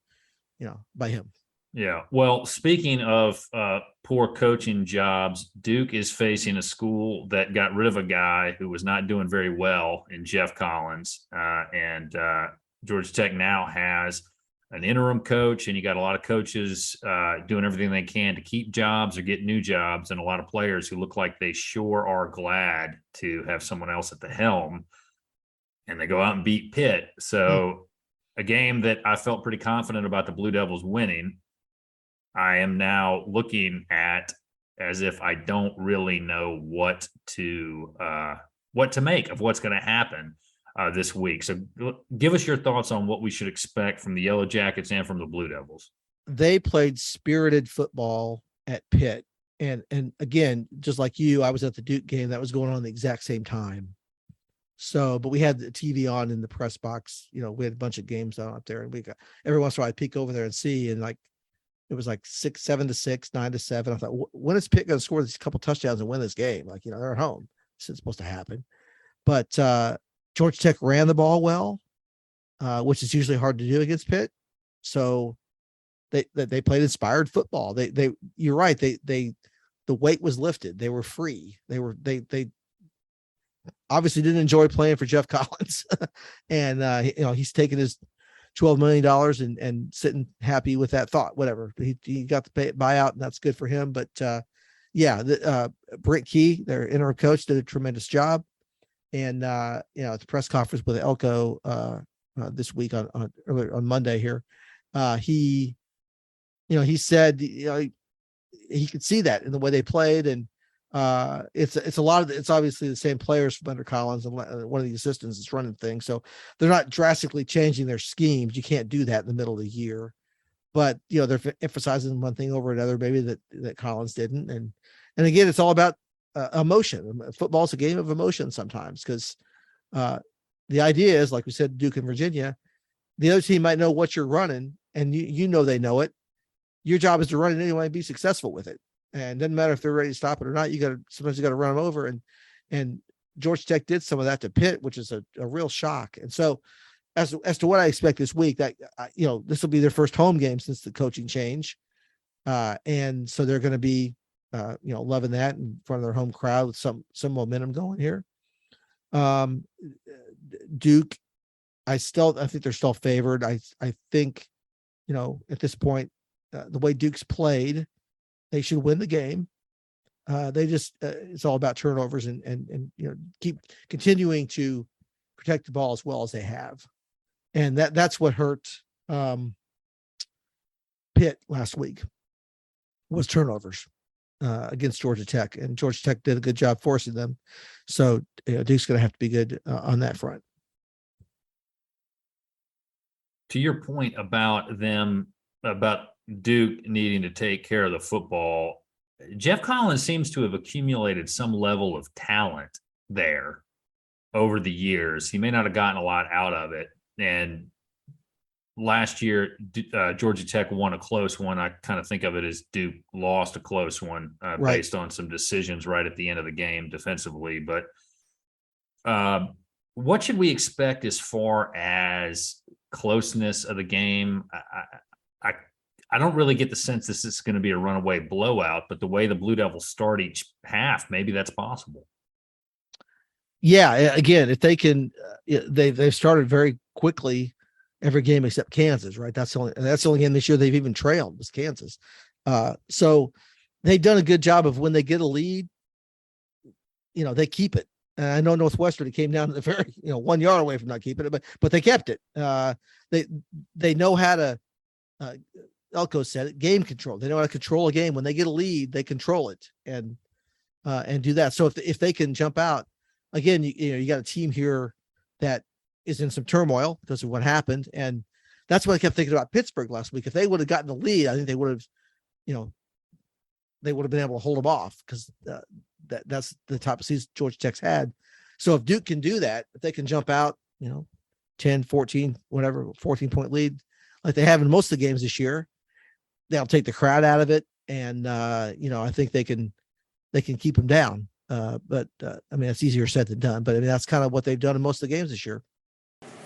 by him. Yeah. Well, speaking of poor coaching jobs, Duke is facing a school that got rid of a guy who was not doing very well in Jeff Collins. And Georgia Tech now has an interim coach, and you got a lot of coaches doing everything they can to keep jobs or get new jobs, and a lot of players who look like they sure are glad to have someone else at the helm, and they go out and beat Pitt. So a game that I felt pretty confident about the Blue Devils winning, I am now looking at as if I don't really know what to make of what's going to happen this week. So give us your thoughts on what we should expect from the Yellow Jackets and from the Blue Devils. They played spirited football at Pitt. And again, just like you, I was at the Duke game that was going on at the exact same time. So, but we had the TV on in the press box, we had a bunch of games on up there, and we got every once in a while I peek over there and see, and like, it was like 7-6, 9-7. I thought, when is Pitt going to score these couple touchdowns and win this game? Like, they're at home. This is supposed to happen. But Georgia Tech ran the ball well, which is usually hard to do against Pitt. So they played inspired football. You're right. The weight was lifted. They were free. They obviously didn't enjoy playing for Jeff Collins, and he's taken his $12 million and sitting happy with that thought. Whatever, he got the buyout, and that's good for him. But Brent Key, their interim coach, did a tremendous job. And at the press conference with Elko this week on Monday here, he said he could see that in the way they played, and it's a lot of it's obviously the same players from under Collins, and one of the assistants is running things, so they're not drastically changing their schemes. You can't do that in the middle of the year, but they're emphasizing one thing over another, maybe that Collins didn't, and again, it's all about emotion. Football is a game of emotion sometimes, because the idea is, like we said, Duke and Virginia, the other team might know what you're running, and they know it, your job is to run it anyway and be successful with it. And it doesn't matter if they're ready to stop it or not. Sometimes you got to run them over. And Georgia Tech did some of that to Pitt, which is a real shock. And so as to what I expect this week, that, this will be their first home game since the coaching change. And so they're going to be, loving that in front of their home crowd with some momentum going here. Duke, I think they're still favored. I think, at this point, the way Duke's played, they should win the game. They just, it's all about turnovers and keep continuing to protect the ball as well as they have. And that's what hurt Pitt last week was turnovers against Georgia Tech, and Georgia Tech did a good job forcing them. So Duke's going to have to be good on that front. To your point about Duke needing to take care of the football, Jeff Collins seems to have accumulated some level of talent there over the years. He may not have gotten a lot out of it. And last year, Georgia Tech won a close one. I kind of think of it as Duke lost a close one Right. based on some decisions right at the end of the game defensively. But what should we expect as far as closeness of the game? I don't really get the sense this is going to be a runaway blowout, but the way the Blue Devils start each half, maybe that's possible. Yeah, again, if they can, they've started very quickly every game except Kansas, right? That's the only game this year they've even trailed was Kansas. So they've done a good job of when they get a lead, they keep it. And I know Northwestern, it came down to the very, 1 yard away from not keeping it, but they kept it. They know how to, Elko said it, game control. They know how to control a game. When they get a lead, they control it and do that. So if they can jump out again, you got a team here that is in some turmoil because of what happened. And that's what I kept thinking about Pittsburgh last week. If they would have gotten the lead, I think they would have, they would have been able to hold them off because that's the type of season Georgia Tech's had. So if Duke can do that, if they can jump out, 10, 14, whatever, 14-point lead, like they have in most of the games this year, they'll take the crowd out of it. And, I think they can keep them down. But it's easier said than done, but that's kind of what they've done in most of the games this year.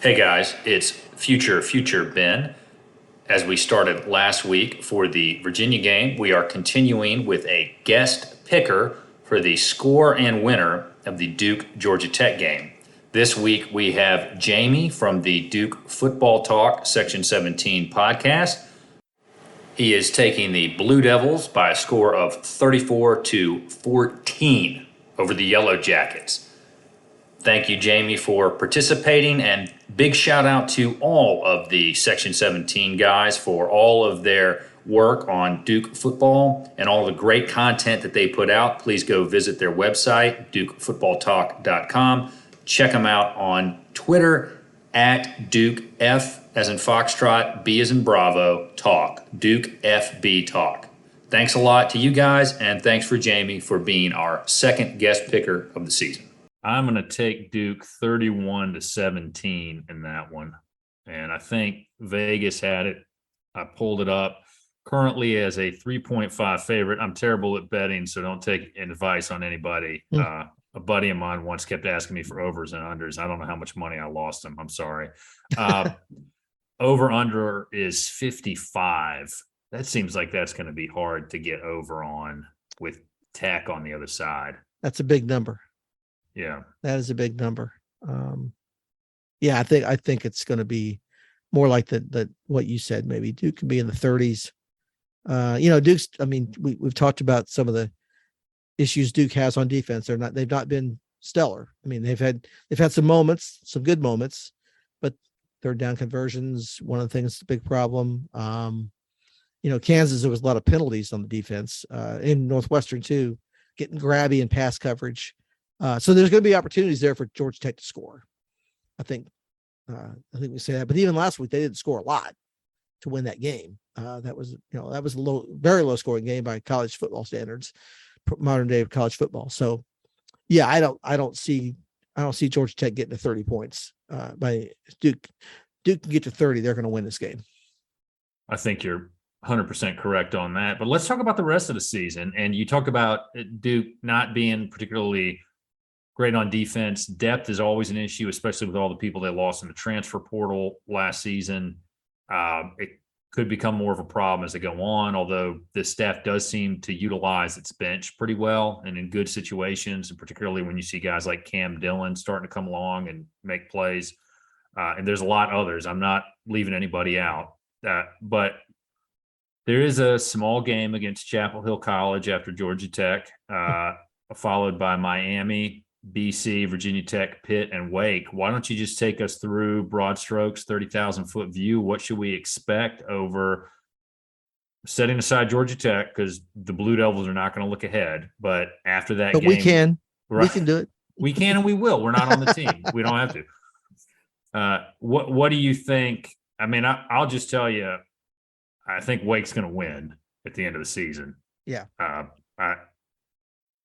Hey guys, it's future Ben. As we started last week for the Virginia game, we are continuing with a guest picker for the score and winner of the Duke Georgia Tech game. This week we have Jamie from the Duke Football Talk Section 17 podcast. He is taking the Blue Devils by a score of 34-14 over the Yellow Jackets. Thank you, Jamie, for participating, and big shout out to all of the Section 17 guys for all of their work on Duke football and all the great content that they put out. Please go visit their website, dukefootballtalk.com. Check them out on Twitter at Duke F as in Foxtrot, B as in Bravo, Talk, Duke FB Talk. Thanks a lot to you guys, and thanks for Jamie for being our second guest picker of the season. I'm going to take Duke 31-17 in that one. And I think Vegas had it. I pulled it up currently as a 3.5 favorite. I'm terrible at betting, so don't take advice on anybody. A buddy of mine once kept asking me for overs and unders. I don't know how much money I lost him. I'm sorry. Over under is 55. That seems like that's going to be hard to get over on with Tech on the other side. That's a big number. Yeah, that is a big number. I think it's going to be more like the what you said. Maybe Duke can be in the 30s. Duke's. We've talked about some of the issues Duke has on defense. They've not been stellar. They've had some moments, some good moments, but third down conversions, one of the things, a big problem. Kansas, there was a lot of penalties on the defense. In Northwestern too, getting grabby in pass coverage. So there's going to be opportunities there for Georgia Tech to score. I think we say that, but even last week they didn't score a lot to win that game. That was a very low scoring game by college football standards, modern day college football. So yeah, I don't see Georgia Tech getting to 30 points. By Duke can get to 30. They're going to win this game. I think you're 100% correct on that. But let's talk about the rest of the season. And you talk about Duke not being particularly great on defense. Depth is always an issue, especially with all the people they lost in the transfer portal last season. It could become more of a problem as they go on, although this staff does seem to utilize its bench pretty well and in good situations, and particularly when you see guys like Cam Dillon starting to come along and make plays. And there's a lot others. I'm not leaving anybody out. But there is a small game against Chapel Hill College after Georgia Tech, followed by Miami, BC, Virginia Tech, Pitt, and Wake. Why don't you just take us through broad strokes, 30,000-foot view? What should we expect over, setting aside Georgia Tech, because the Blue Devils are not going to look ahead, but after that But game. we can. Right, we can do it. We can and we will. We're not on the team. We don't have to. What do you think? I mean, I'll just tell you, I think Wake's going to win at the end of the season. Yeah. I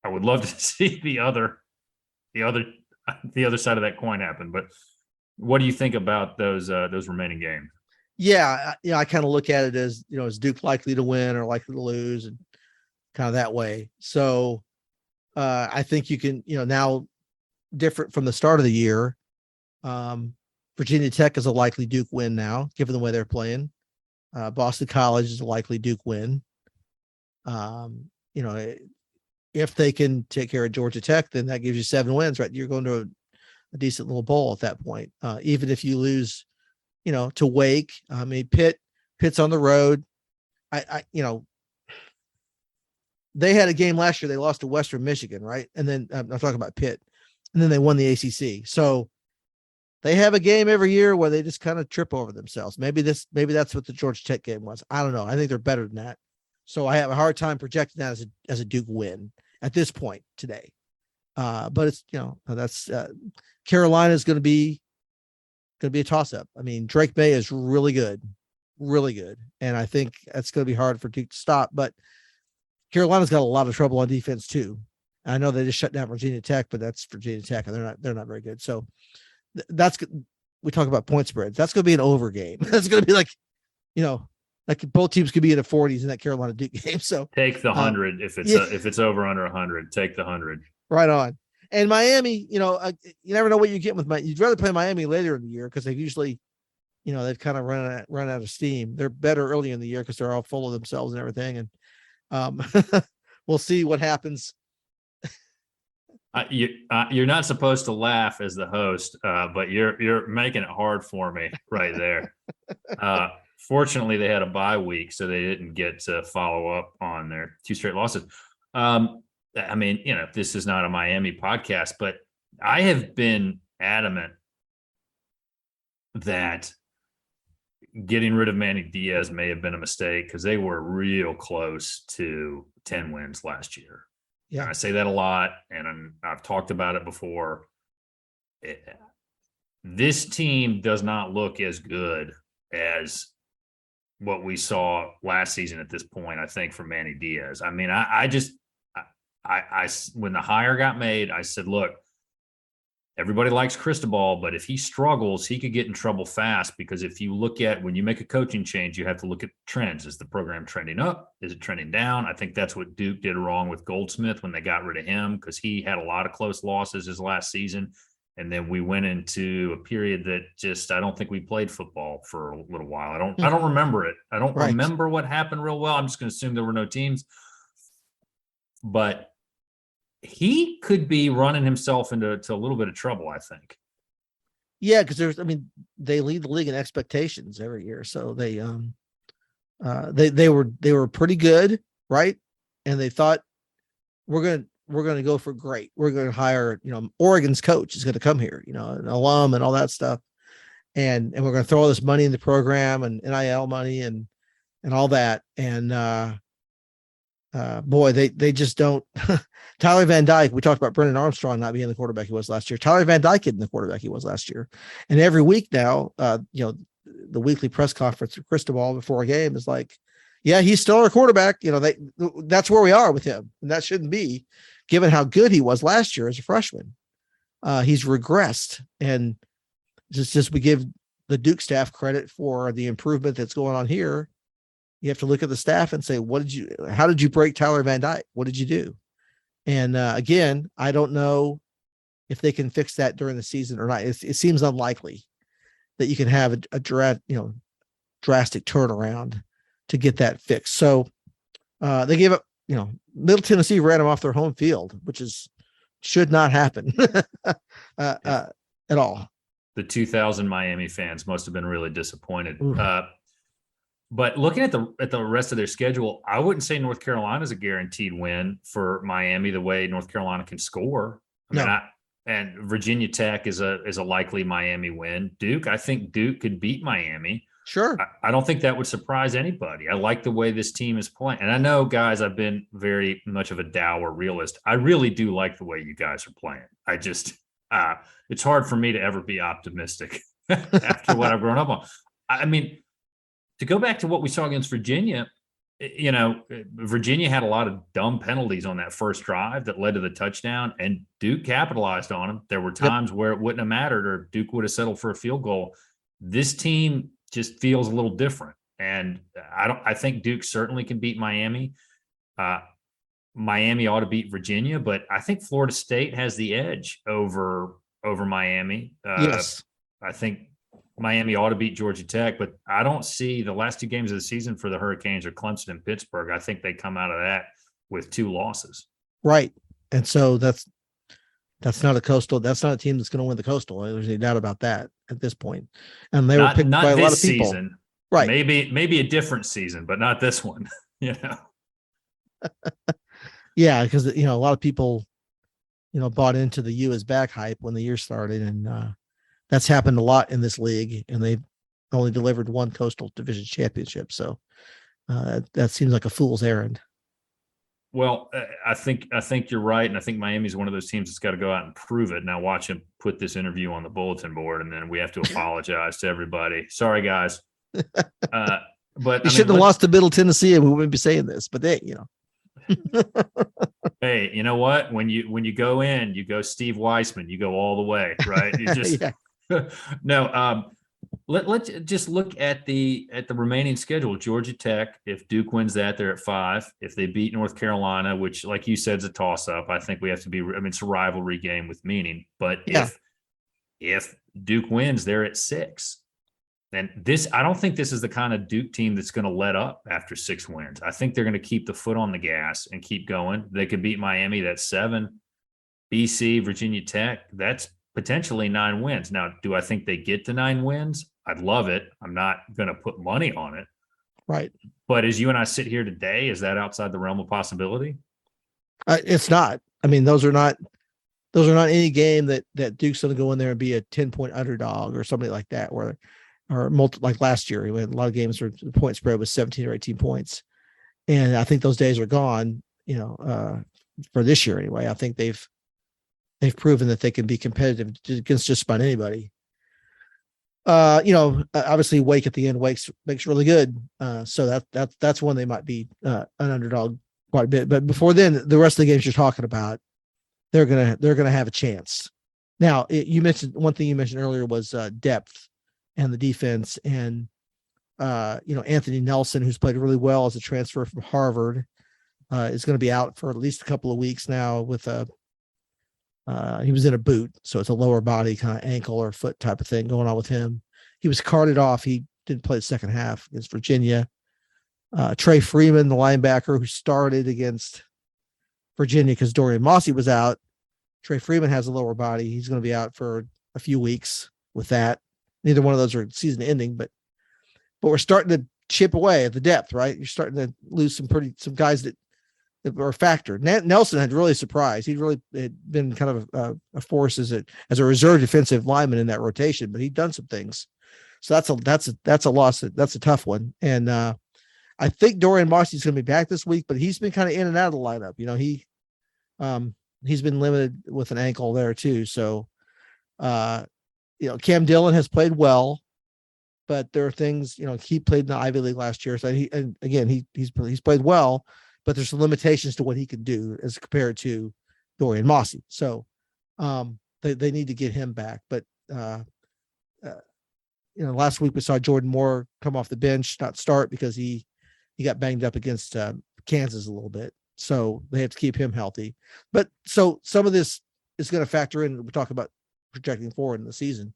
would love to see the other side of that coin happen. But what do you think about those remaining games? Yeah, I kind of look at it as, is Duke likely to win or likely to lose, and kind of that way. So I think you can, now different from the start of the year. Virginia Tech is a likely Duke win now, given the way they're playing. Boston College is a likely Duke win. If they can take care of Georgia Tech, then that gives you 7 wins, right? You're going to a decent little bowl at that point. Even if you lose, to Wake, I mean, Pitt's on the road. They had a game last year. They lost to Western Michigan, right? And then I'm talking about Pitt, and then they won the ACC. So they have a game every year where they just kind of trip over themselves. Maybe that's what the Georgia Tech game was. I don't know. I think they're better than that. So I have a hard time projecting that as a Duke win at this point today. But it's, that's Carolina's going to be a toss up. I mean, Drake May is really good. And I think that's going to be hard for Duke to stop, but Carolina's got a lot of trouble on defense too. I know they just shut down Virginia Tech, but that's Virginia Tech and they're not very good. So that's, we talk about point spreads. That's going to be an over game. That's going to be like both teams could be in the 40s in that Carolina Duke game. So take the 100 if it's over under 100. Take the 100. Right on. And Miami, you never know what you get with Miami. You'd rather play Miami later in the year because they've usually, they've kind of run out of steam. They're better early in the year because they're all full of themselves and everything. And we'll see what happens. You're not supposed to laugh as the host, but you're making it hard for me right there. Fortunately, they had a bye week, so they didn't get to follow up on their 2 straight losses. I mean, this is not a Miami podcast, but I have been adamant that getting rid of Manny Diaz may have been a mistake because they were real close to 10 wins last year. Yeah, I say that a lot, and I've talked about it before. This team does not look as good as what we saw last season at this point, I think, for Manny Diaz. I mean, I when the hire got made, I said, look, everybody likes Cristobal, but if he struggles, he could get in trouble fast, because if you look at, when you make a coaching change, you have to look at trends. Is the program trending up? Is it trending down? I think that's what Duke did wrong with Goldsmith when they got rid of him, because he had a lot of close losses his last season. And then we went into a period that just, I don't think we played football for a little while. I don't remember it. I don't remember what happened real well. I'm just going to assume there were no teams. But he could be running himself into a little bit of trouble, I think. Yeah, because they lead the league in expectations every year. So they were pretty good, right? And they thought we're going to go for great. We're going to hire, Oregon's coach is going to come here, an alum and all that stuff. And we're going to throw all this money in the program and NIL money and all that. And boy, they just don't. Tyler Van Dyke, we talked about Brennan Armstrong not being the quarterback he was last year. Tyler Van Dyke isn't the quarterback he was last year. And every week now, the weekly press conference with Cristobal before a game is like, yeah, he's still our quarterback. That's where we are with him. And that shouldn't be, given how good he was last year as a freshman. He's regressed. And just we give the Duke staff credit for the improvement that's going on here. You have to look at the staff and say, how did you break Tyler Van Dyke? What did you do? And again, I don't know if they can fix that during the season or not. It seems unlikely that you can have a drastic turnaround to get that fixed. So they gave up, Middle Tennessee ran them off their home field, which should not happen at all. The 2000 Miami fans must have been really disappointed. But looking at the rest of their schedule, I wouldn't say North Carolina is a guaranteed win for Miami the way North Carolina can score. And Virginia Tech is a likely Miami win. Duke, I think Duke could beat Miami. Sure. I don't think that would surprise anybody. I like the way this team is playing. And I know, guys, I've been very much of a dour realist. I really do like the way you guys are playing. I just, it's hard for me to ever be optimistic after what I've grown up on. I mean, to go back to what we saw against Virginia, Virginia had a lot of dumb penalties on that first drive that led to the touchdown, and Duke capitalized on them. There were times where it wouldn't have mattered or Duke would have settled for a field goal. This team just feels a little different. And I think Duke certainly can beat Miami. Miami ought to beat Virginia, but I think Florida State has the edge over Miami. Yes. I think Miami ought to beat Georgia Tech, but I don't see the last two games of the season for the Hurricanes or Clemson and Pittsburgh. I think they come out of that with 2 losses. Right. And so that's not a Coastal. That's not a team that's going to win the Coastal. There's no doubt about that at this point. And they were picked by a lot of people. Season. Right. Maybe a different season, but not this one. Yeah, because a lot of people, bought into the U is back hype when the year started, and that's happened a lot in this league, and they've only delivered 1 Coastal Division championship. So that seems like a fool's errand. Well, I think you're right, and I think Miami's one of those teams that's got to go out and prove it. Now watch him put this interview on the bulletin board, and then we have to apologize to everybody. Sorry, guys. But you shouldn't have lost to Middle Tennessee, and we wouldn't be saying this. But they, Hey, you know what? When you go in, you go Steve Wiseman. You go all the way, right? You just no. Let's just look at the remaining schedule. Georgia Tech, if Duke wins that, they're at 5. If they beat North Carolina, which, like you said, is a toss-up, I think we have to be. I mean, it's a rivalry game with meaning. But if Duke wins, they're at 6. And I don't think this is the kind of Duke team that's going to let up after 6 wins. I think they're going to keep the foot on the gas and keep going. They could beat Miami. That's 7. BC, Virginia Tech, that's potentially 9 wins. Now, do I think they get to 9 wins? I'd love it. I'm not going to put money on it. Right. But as you and I sit here today, is that outside the realm of possibility? It's not. I mean, those are not any game that Duke's going to go in there and be a 10-point underdog or something like that, like last year, we had a lot of games where the point spread was 17 or 18 points. And I think those days are gone, for this year anyway. I think they've proven that they can be competitive against just about anybody. Obviously Wake at the end makes really good. So that's one they might be an underdog quite a bit. But before then, the rest of the games you're talking about, they're gonna have a chance. Now, you mentioned one thing you mentioned earlier was depth and the defense, and Anthony Nelson, who's played really well as a transfer from Harvard, is going to be out for at least a couple of weeks now with he was in a boot, so it's a lower body kind of ankle or foot type of thing going on with him. He was carted off. He didn't play the second half against Virginia. Trey Freeman, the linebacker who started against Virginia because Dorian Mossey was out. Trey Freeman has a lower body. He's going to be out for a few weeks with that. Neither one of those are season ending, but we're starting to chip away at the depth, right? You're starting to lose some guys that were a factor. Nelson had really surprised. He'd really had been kind of a force as a reserve defensive lineman in that rotation, but he'd done some things. So that's a loss. That's a tough one. And I think Dorian Mossey's going to be back this week, but he's been kind of in and out of the lineup. He's been limited with an ankle there too. So, Cam Dillon has played well, but there are things, he played in the Ivy League last year. So he's played well, but there's some limitations to what he can do as compared to Dorian Mossey. So they need to get him back. But, last week we saw Jordan Moore come off the bench, not start because he he got banged up against Kansas a little bit, so they have to keep him healthy. But so some of this is going to factor in. We talk about projecting forward in the season.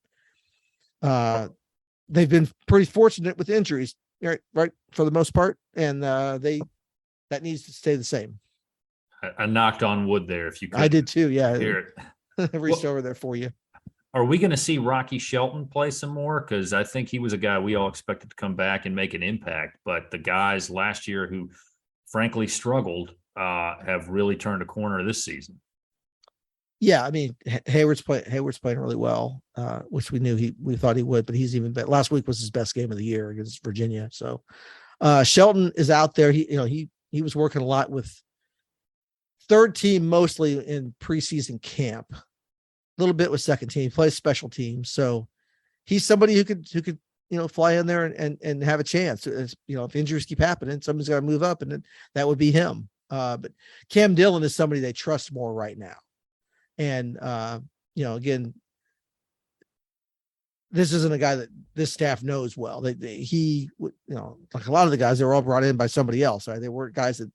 They've been pretty fortunate with injuries, right, for the most part, and that needs to stay the same. I knocked on wood there. If you could, I did too. Yeah, hear it. I reached over there for you. Are we going to see Rocky Shelton play some more? Because I think he was a guy we all expected to come back and make an impact. But the guys last year who, frankly, struggled have really turned a corner this season. Yeah, I mean, Hayward's playing really well, which we thought he would, but he's even better. Last week was his best game of the year against Virginia. So Shelton is out there. He was working a lot with third team, mostly in preseason camp. A little bit with second team, he plays special teams. So he's somebody who could fly in there and have a chance. If injuries keep happening, somebody's got to move up, and then that would be him. But Cam Dillon is somebody they trust more right now. And again, this isn't a guy that this staff knows well. Like a lot of the guys, they were all brought in by somebody else. Right? They weren't guys that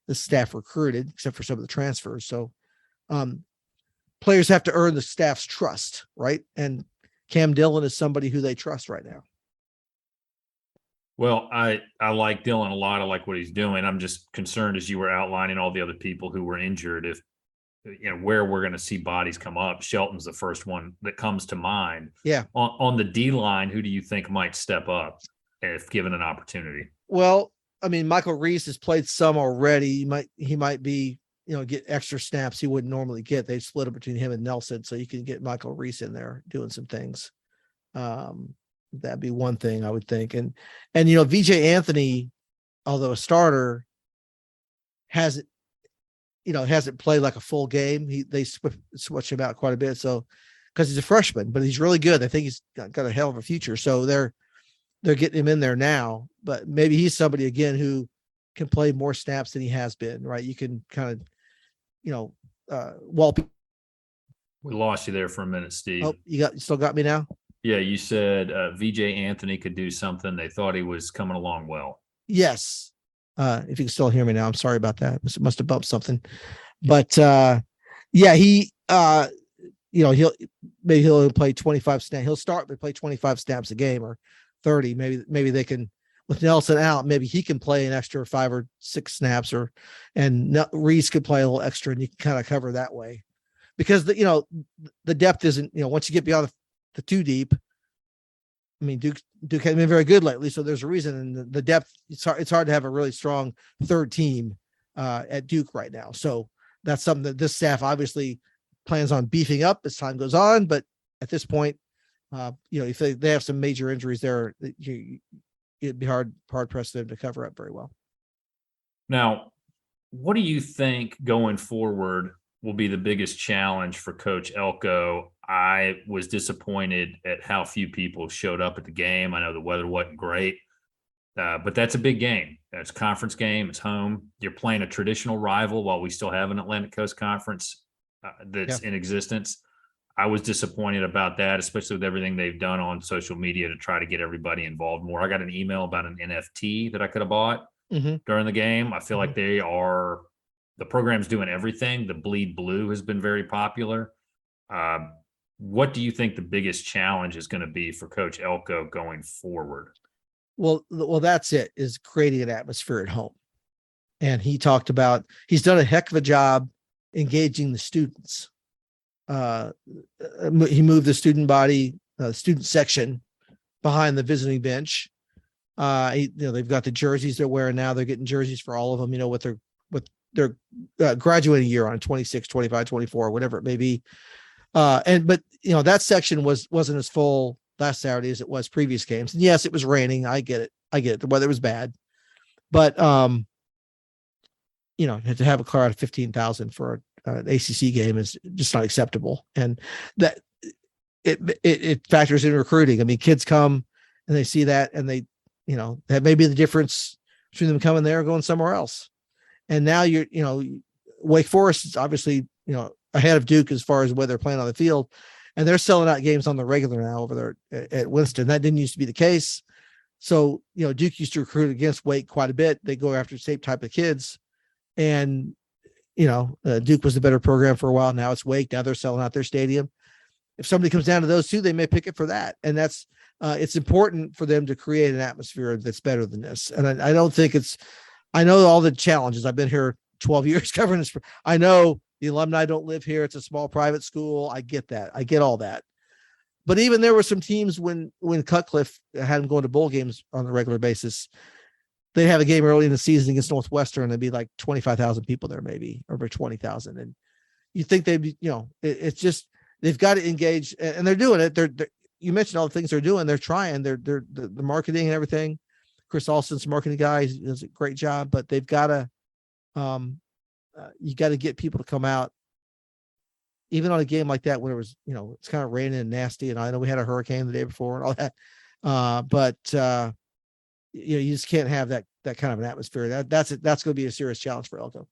the staff recruited, except for some of the transfers. So players have to earn the staff's trust, right? And Cam Dillon is somebody who they trust right now. Well, I like Dillon a lot. I like what he's doing. I'm just concerned, as you were outlining all the other people who were injured, if where we're going to see bodies come up. Shelton's the first one that comes to mind. Yeah. On the D line, who do you think might step up if given an opportunity? Well, I mean, Michael Reese has played some already. He might be, get extra snaps he wouldn't normally get. They split it between him and Nelson, so you can get Michael Reese in there doing some things. That'd be one thing I would think. And VJ Anthony, although a starter, hasn't played like a full game. They switch him out quite a bit. So, because he's a freshman, but he's really good. I think he's got a hell of a future. So they're getting him in there now, but maybe he's somebody again who can play more snaps than he has been, right? You can kind of, We lost you there for a minute, Steve. Oh, you still got me now? Yeah, you said VJ Anthony could do something. They thought he was coming along well. Yes. If you can still hear me now, I'm sorry about that. Must have bumped something. But he he'll play 25 snaps. He'll start to play 25 snaps a game or 30. Maybe they can, with Nelson out, maybe he can play an extra 5 or 6 snaps, and Reese could play a little extra, and you can kind of cover that way. Because the depth isn't, once you get beyond the 2 deep, I mean, Duke hasn't been very good lately, so there's a reason. And the depth, it's hard to have a really strong third team at Duke right now. So that's something that this staff obviously plans on beefing up as time goes on. But at this point, if they have some major injuries there, it'd be hard pressed for them to cover up very well. Now, what do you think going forward will be the biggest challenge for Coach Elko? I was disappointed at how few people showed up at the game. I know the weather wasn't great, but that's a big game. It's a conference game. It's home. You're playing a traditional rival while we still have an Atlantic Coast Conference that's in existence. I was disappointed about that, especially with everything they've done on social media to try to get everybody involved more. I got an email about an NFT that I could have bought during the game. I feel like the program's doing everything. The Bleed Blue has been very popular. What do you think the biggest challenge is going to be for Coach Elko going forward? Well, that's it, is creating an atmosphere at home. And he talked about, he's done a heck of a job engaging the students. He moved the student body, student section behind the visiting bench. They've got the jerseys they're wearing now. They're getting jerseys for all of them, with their graduating year on 26, 25, 24, whatever it may be. But that section wasn't as full last Saturday as it was previous games. And yes, it was raining. I get it. The weather was bad, but to have a crowd of 15,000 for an ACC game is just not acceptable. And that it factors in recruiting. I mean, kids come and they see that, and that may be the difference between them coming there or going somewhere else. And now Wake Forest is obviously, ahead of Duke as far as where they're playing on the field, and they're selling out games on the regular now over there at Winston. That didn't used to be the case. So, Duke used to recruit against Wake quite a bit. They go after the same type of kids. And, Duke was the better program for a while. Now it's Wake. Now they're selling out their stadium. If somebody comes down to those two, they may pick it for that. And that's, it's important for them to create an atmosphere that's better than this. And I don't think I know all the challenges. I've been here 12 years covering this. I know the alumni don't live here. It's a small private school. I get that. I get all that. But even there were some teams when Cutcliffe had them going to bowl games on a regular basis, they'd have a game early in the season against Northwestern. There'd be like 25,000 people there, maybe over 20,000. And you think they'd be, it's just, they've got to engage, and they're doing it. They're you mentioned all the things they're doing. They're trying. They're the marketing and everything. Chris Alston's marketing guy, he does a great job. But they've got to, you got to get people to come out, even on a game like that when it was, it's kind of raining and nasty. And I know we had a hurricane the day before and all that. But you just can't have that kind of an atmosphere. That's going to be a serious challenge for Elko.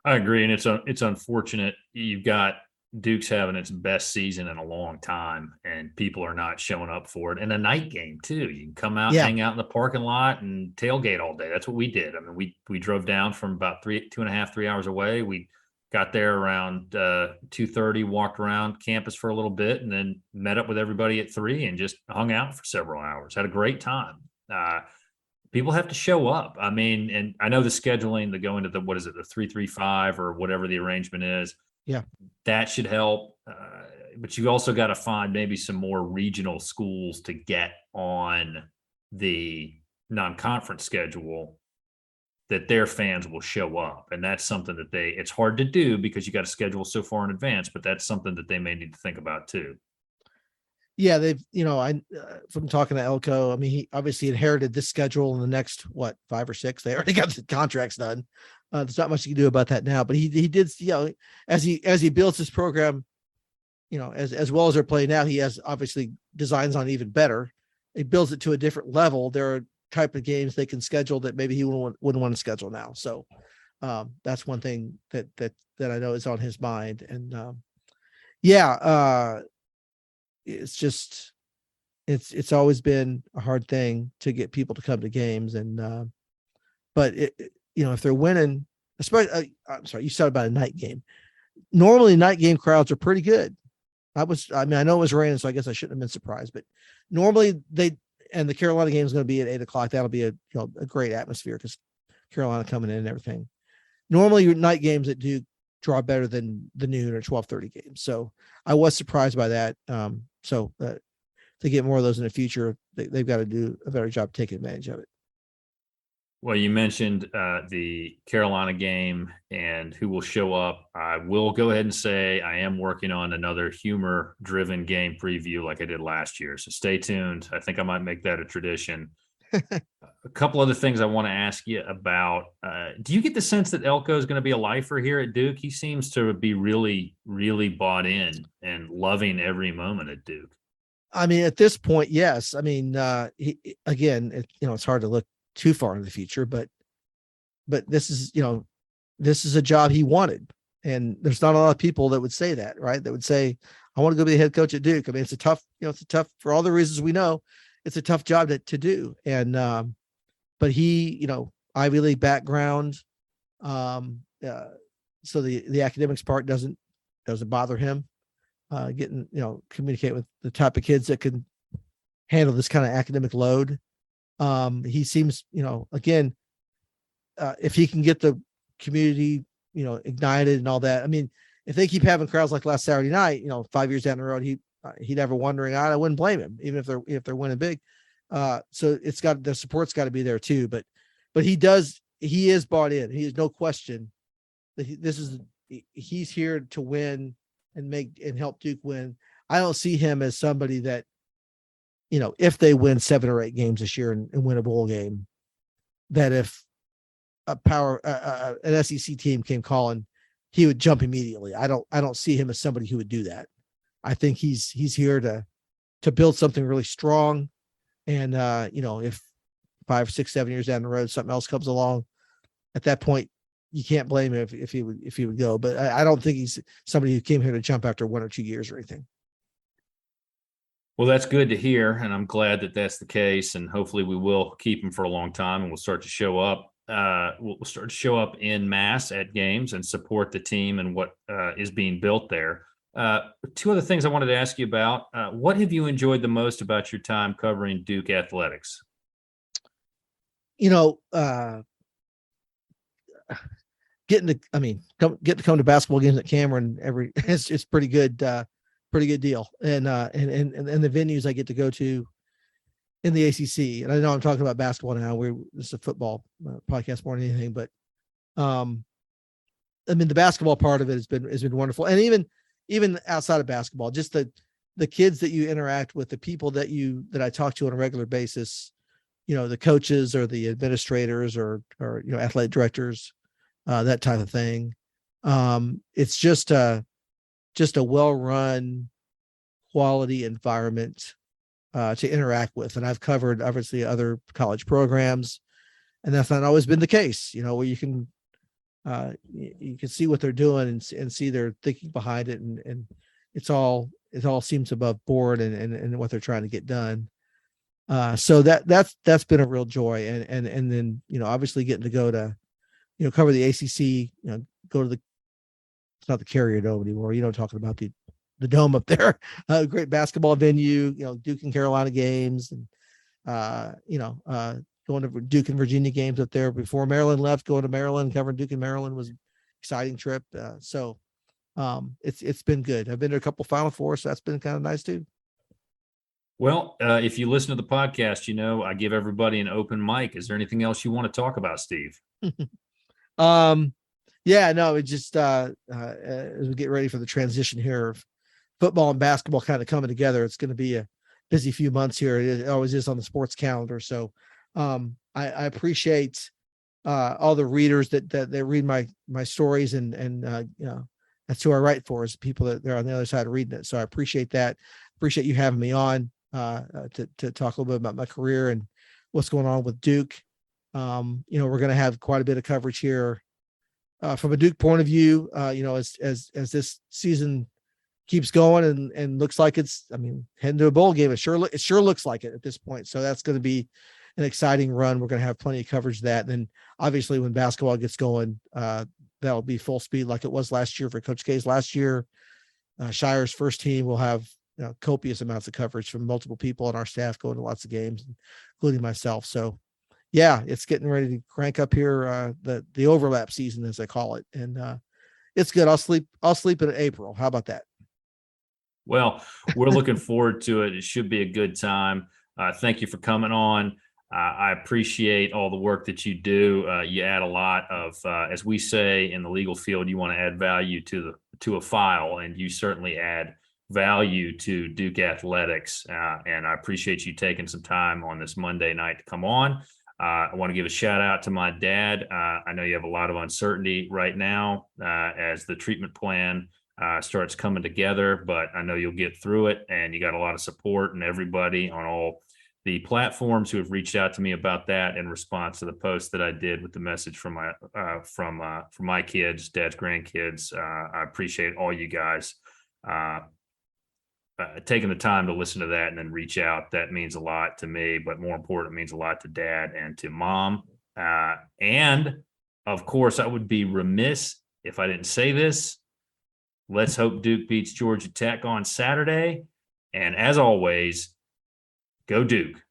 I agree, and it's unfortunate. You've got Duke's having its best season in a long time, and people are not showing up for it. And a night game too. You can come out, hang out in the parking lot, and tailgate all day. That's what we did. I mean, we drove down from about 2.5, 3 hours away. We got there around 2:30, walked around campus for a little bit, and then met up with everybody at 3 and just hung out for several hours. Had a great time. People have to show up. I mean, and I know the scheduling, the going to the 3-3-5 or whatever the arrangement is. Yeah, that should help. But you also got to find maybe some more regional schools to get on the non-conference schedule that their fans will show up. And that's something that it's hard to do because you got to schedule so far in advance, but that's something that they may need to think about too. Yeah, they've, from talking to Elko, I mean, he obviously inherited this schedule in the next, 5 or 6. They already got the contracts done. There's not much you can do about that now, but he did, as he builds his program, as well as they're playing now, he has obviously designs on even better. He builds it to a different level. There are type of games they can schedule that maybe he wouldn't want to schedule now. So that's one thing that I know is on his mind. And it's just, it's always been a hard thing to get people to come to games. And but if they're winning, especially, I'm sorry, you said about a night game. Normally night game crowds are pretty good. I know it was raining, so I guess I shouldn't have been surprised, but normally and the Carolina game is going to be at 8:00. That'll be a great atmosphere because Carolina coming in and everything. Normally your night games at Duke draw better than the noon or 12:30 games. So I was surprised by that. So to get more of those in the future, they've got to do a better job taking advantage of it. Well, you mentioned the Carolina game and who will show up. I will go ahead and say I am working on another humor-driven game preview like I did last year. So stay tuned. I think I might make that a tradition. A couple other things I want to ask you about. Do you get the sense that Elko is going to be a lifer here at Duke? He seems to be really, really bought in and loving every moment at Duke. I mean, at this point, yes. I mean, it's hard to look too far into the future, but this is a job he wanted. And there's not a lot of people that would say that, right? That would say, I want to go be the head coach at Duke. I mean, it's a tough, for all the reasons we know, it's a tough job to do. And, but he, Ivy League background. So the academics part doesn't bother him, getting, communicate with the type of kids that can handle this kind of academic load. He seems, again, if he can get the community, ignited and all that. I mean, if they keep having crowds like last Saturday night, 5 years down the road, he'd ever wondering, I wouldn't blame him, even if they're winning big. So the support's got to be there too. But he is bought in. He has no question that he's here to win and help Duke win. I don't see him as somebody that, if they win 7 or 8 games this year and win a bowl game, that if an SEC team came calling, he would jump immediately. I don't see him as somebody who would do that. I think he's here to build something really strong. And, if 5, 6, 7 years down the road, something else comes along, at that point, you can't blame him if he would go. But I don't think he's somebody who came here to jump after 1 or 2 years or anything. Well, that's good to hear, and I'm glad that that's the case. And hopefully, we will keep him for a long time, and we'll start to show up. We'll start to show up in mass at games and support the team and what is being built there. Two other things I wanted to ask you about. What have you enjoyed the most about your time covering Duke athletics? Getting to come to basketball games at Cameron it's pretty good, pretty good deal. And the venues I get to go to in the ACC, and I know I'm talking about basketball now. This is a football podcast more than anything, but the basketball part of it has been wonderful. And even outside of basketball, just the kids that you interact with, the people that I talk to on a regular basis, the coaches or the administrators or athletic directors, that type of thing. It's just a well-run, quality environment to interact with. And I've covered obviously other college programs, and that's not always been the case, where you can see what they're doing and see their thinking behind it. And it all seems above board and what they're trying to get done. So that's been a real joy. And then, obviously getting to go to, cover the ACC, go to it's not the Carrier Dome anymore. Talking about the dome up there, great basketball venue, Duke and Carolina games, and going to Duke and Virginia games up there before Maryland left. Going to Maryland, covering Duke and Maryland was an exciting trip. So it's been good. I've been to a couple Final Fours, so that's been kind of nice too. Well, if you listen to the podcast, I give everybody an open mic. Is there anything else you want to talk about, Steve? Yeah, no, it just as we get ready for the transition here of football and basketball kind of coming together, it's going to be a busy few months here. It always is on the sports calendar. So I appreciate all the readers that they read my stories, and that's who I write for, is people that they're on the other side of reading it. So I appreciate that. Appreciate you having me on to talk a little bit about my career and what's going on with Duke. We're going to have quite a bit of coverage here from a Duke point of view, as this season keeps going and looks like it's, heading to a bowl game. It sure looks like it at this point. So that's going to be an exciting run. We're going to have plenty of coverage of that. And then obviously when basketball gets going, that'll be full speed like it was last year for Coach K's last year. Shire's first team will have copious amounts of coverage from multiple people on our staff going to lots of games, including myself. So yeah, it's getting ready to crank up here, the overlap season, as I call it. And it's good. I'll sleep in April. How about that? Well, we're looking forward to it. It should be a good time. Thank you for coming on. I appreciate all the work that you do. You add a lot of, as we say in the legal field, you want to add value to a file, and you certainly add value to Duke athletics. And I appreciate you taking some time on this Monday night to come on. I want to give a shout out to my dad. I know you have a lot of uncertainty right now as the treatment plan starts coming together, but I know you'll get through it, and you got a lot of support, and everybody on all the platforms who have reached out to me about that in response to the post that I did with the message from my kids, dad's grandkids. I appreciate all you guys taking the time to listen to that and then reach out. That means a lot to me, but more important, it means a lot to dad and to mom. And of course, I would be remiss if I didn't say this. Let's hope Duke beats Georgia Tech on Saturday. And as always, go Duke.